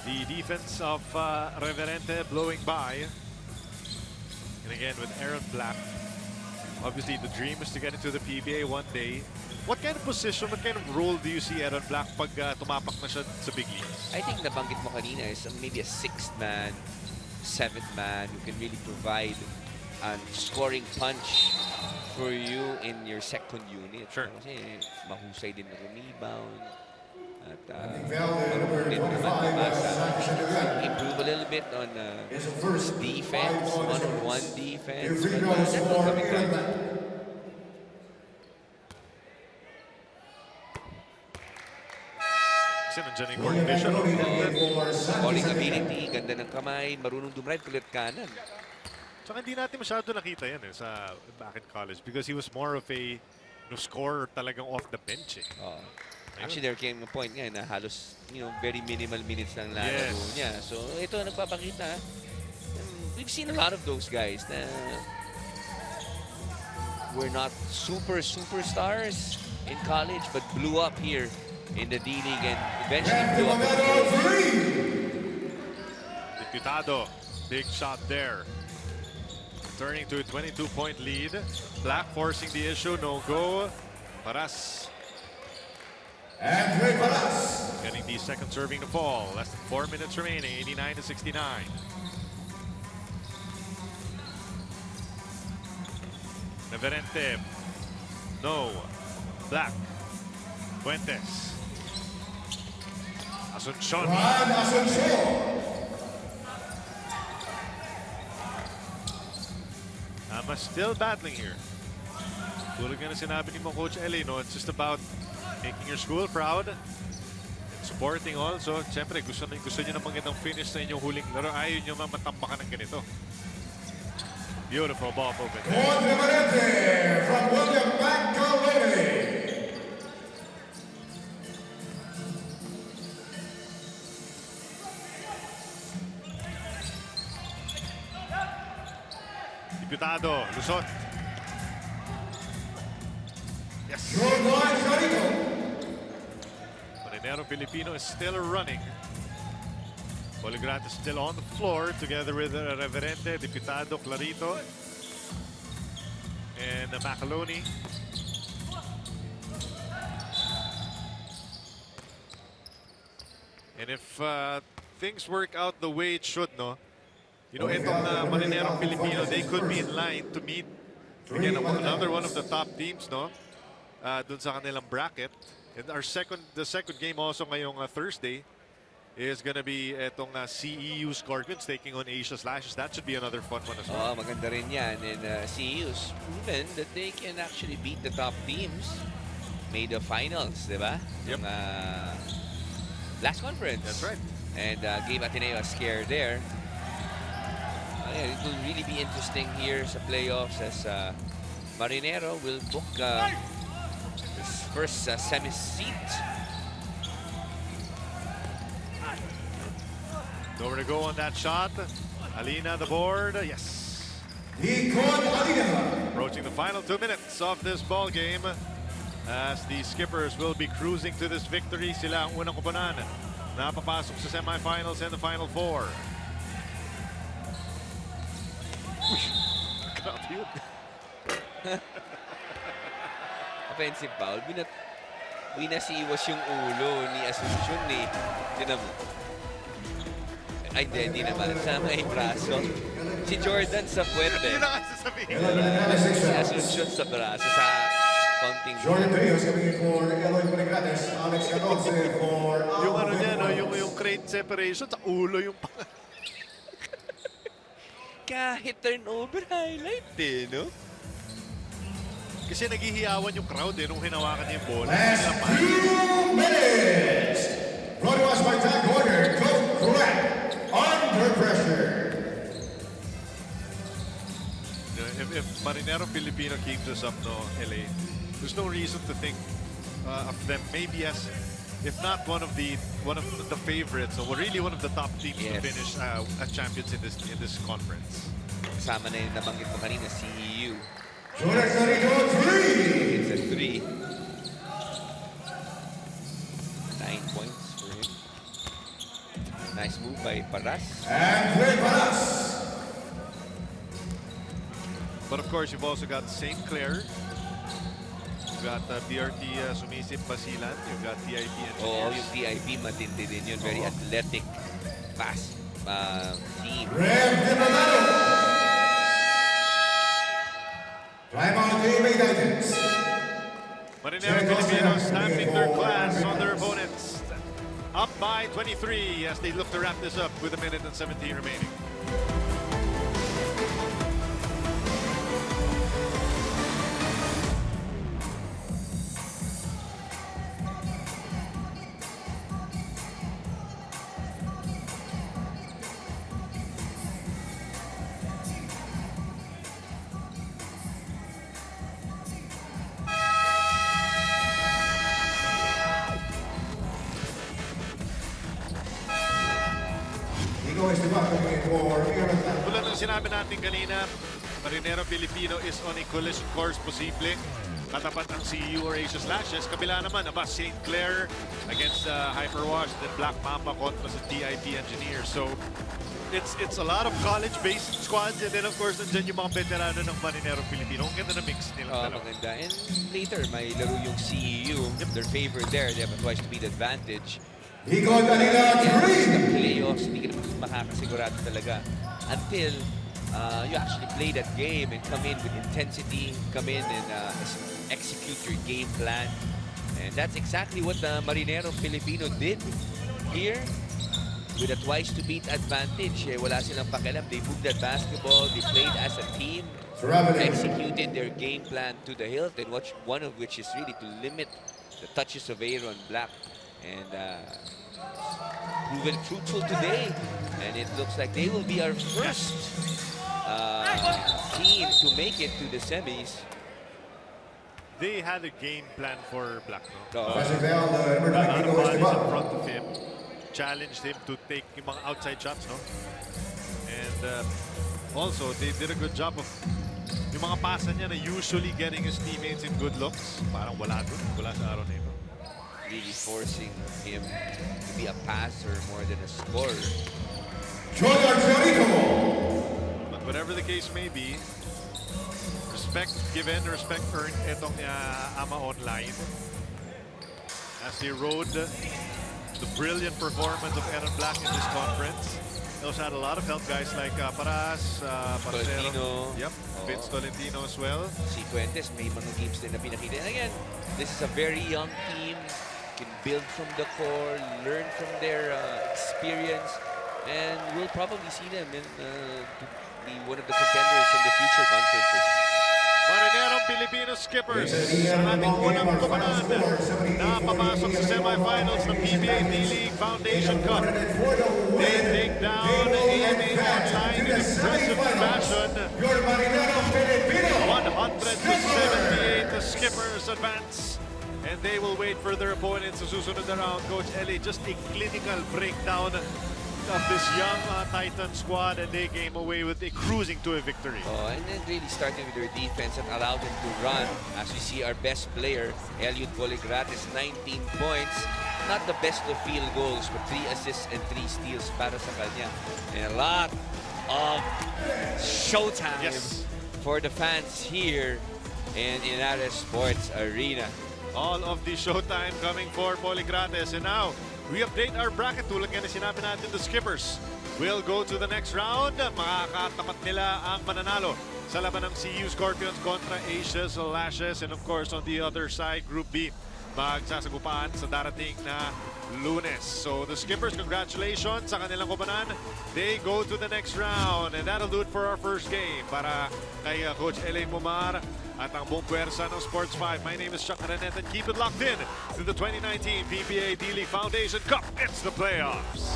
the defense of Reverente, blowing by. And again with Aaron Black, obviously the dream is to get into the PBA one day. What kind of position, what kind of role do you see Aaron Black pag tumapak na siya sa big leagues? I think nabanggit mo kanina is maybe a 6th man, 7th man who can really provide a scoring punch for you in your second unit. Sure. Kasi mahusay din na rebound. At improve a little bit on defense, one-on-one defense. But that will come in. Kasi nandiyan yung court vision. Calling ability, ganda ng kamay, marunong dumrive, kulit kanan. Tsaka hindi natin masyado nakita yan sa back in college because he was more of a scorer talagang off the bench. Actually, there came a point nga na halos, very minimal minutes lang lalaro niya. So, ito nagpapakita. We've seen a lot of those guys na were not superstars in college but blew up here in the D-League and eventually blew up in the Pro. Diputado, big shot there. Turning to a 22-point lead. Black forcing the issue, no go. Paras. Andre Paras. Getting the second serving to fall. Less than 4 minutes remaining, 89-69. Neverente. No. Black. Fuentes. Asuncion. I'm still battling here. Tulad nga na sinabi ni mo, Coach Ellie, it's just about making your school proud and supporting also. Siyempre, gusto nyo ng magandang finish sa inyong huling laro. Ayaw nyo matampakan ng ganito. Beautiful ball movement. From William Magdalene. Diputado, lusot. Yes. Marinerong Pilipino is still running. Poligrat is still on the floor together with Reverente, Diputado, Clarito, and Macaloni. And if things work out the way it should, itong Marinerong Pilipino, they could be in line to meet, again, another one of the top teams, dun sa kanilang bracket. And the second game also ngayong Thursday is gonna be itong CEU Scorpions taking on Asia Slashes. That should be another fun one as well. Maganda rin yan. And CEU's proven that they can actually beat the top teams. Made the finals, di ba? Yep. Yung last conference. That's right. And gave Ateneo a scare there. It will really be interesting here sa playoffs as Marinero will book his first semi-seat. Nowhere to go on that shot. Alina the board. Yes. Approaching the final 2 minutes of this ball game as the Skippers will be cruising to this victory. Sila ang unang kupunan napapasok sa semifinals and the final four. Uy, grabe yun. Offensive foul. Winasiwas yung ulo ni Asuncion eh. Tinan mo. Ay, hindi naman. Sa may braso. Si Jordan sa puwete. Yun ang sasabihin. Si Asuncion sa braso. Sa counting. Jordan Rios coming in for Eloy Poligrates. Alex Catolce for Yung ano niya, no? yung crate separation sa ulo yung Kahit turnover highlight eh, no? Kasi naghihiyawan yung crowd eh nung hinawakan niya yung bola. last 2 minutes. Brought to us by Tag Order. Go correct. Under pressure. If Marinerong Pilipino keeps us up, no, LA, there's no reason to think of them maybe as, if not one of the favorites, or really one of the top teams to finish as champions in this conference. Kasama na yung nabanggit mo kanina, CEU. Jordan Sarito, 3. It's a 3. 9 points for him. Nice move by Paras. And play Paras. But of course, you've also got St. Clair. You've got BRT Sumisip Basilan. You've got TIP Engineers. Oo, yung TIP matindi din yun. Very athletic, fast team. Rev Demonado. Time out, AMA Titans. Marinerong Filipinos stamping their class on their opponents. Up by 23 as they look to wrap this up with 1:17 remaining. Tulad ng sinabi natin kanina, Marinerong Filipino is on a collision course posible. Katapat ang CU or Asia Slashes. Kabila naman, St. Clair against Hyperwash, then Black Mamba kontra sa TIP Engineers. So, it's a lot of college-based squads, and then of course, nandiyan yung mga veterano ng Marinerong Filipino. Ang ganda na mix nila. Maganda. And later, may laro yung CEU. Their favor there. They have a twice-speed advantage. Ikaw kanina, Sa 3. playoffs, hindi ka naman makakasigurado talaga until you actually play that game and come in with intensity, come in and execute your game plan. And that's exactly what the Marinerong Filipino did here with a twice-to-beat advantage. Wala silang pakialam. They moved that basketball. They played as a team. Executed their game plan to the hilt, and one of which is really to limit the touches of Aaron Black. And proven fruitful today. And it looks like they will be our first team to make it to the semis. They had a game plan for Black, no? number 9, Lot of Ikaw bodies in Esteban. front of him. Challenged him to take yung mga outside shots, no? And also, they did a good job of yung mga pasa niya na usually getting his teammates in good looks. Parang wala dun. Wala sa araw na ito. Really forcing him to be a passer more than a scorer. Jordan Sarito. But whatever the case may be, respect given, respect earned itong Ama Online. As he rode the brilliant performance of Aaron Black in this conference. He also had a lot of help, guys like Paras, Tolentino. Yep, Vince Tolentino as well. Si Fuentes, may mga games din na pinakita. And again, this is a very young team. Can build from the core, learn from their experience, and we'll probably see them in to be one of the contenders in the future conferences. Marinerong Filipino skippers sa ating unang kumanan na papasok sa semifinals ng PBA D-League Foundation Cup. They take down AMA Online in impressive fashion. 100-78, the skippers advance. And they will wait for their opponents sa susunod na round. Coach Ellie, just a clinical breakdown of this young Titan squad, and they came away with a cruising to a victory. And then really starting with their defense and allowed them to run. As we see our best player, Eliud Boligrates, 19 points. not the best of field goals, but 3 assists and 3 steals para sa kanya. And a lot of showtime for the fans here in Inares Sports Arena. All of the showtime coming for Poligrates. And now, we update our bracket. Tulad nga na sinabi natin, the Skippers will go to the next round. Makakatapat nila ang mananalo sa laban ng CU Scorpions kontra Aces Lashes. And of course, on the other side, Group B, magsasagupaan sa darating na Lunes. So the Skippers, congratulations sa kanilang kubanan. They go to the next round. And that'll do it for our first game. Para kay Coach Elaine Momar at ang buong puwersa ng Sports 5. My name is Chuck Renet and keep it locked in to the 2019 PBA D-League Foundation Cup. It's the playoffs.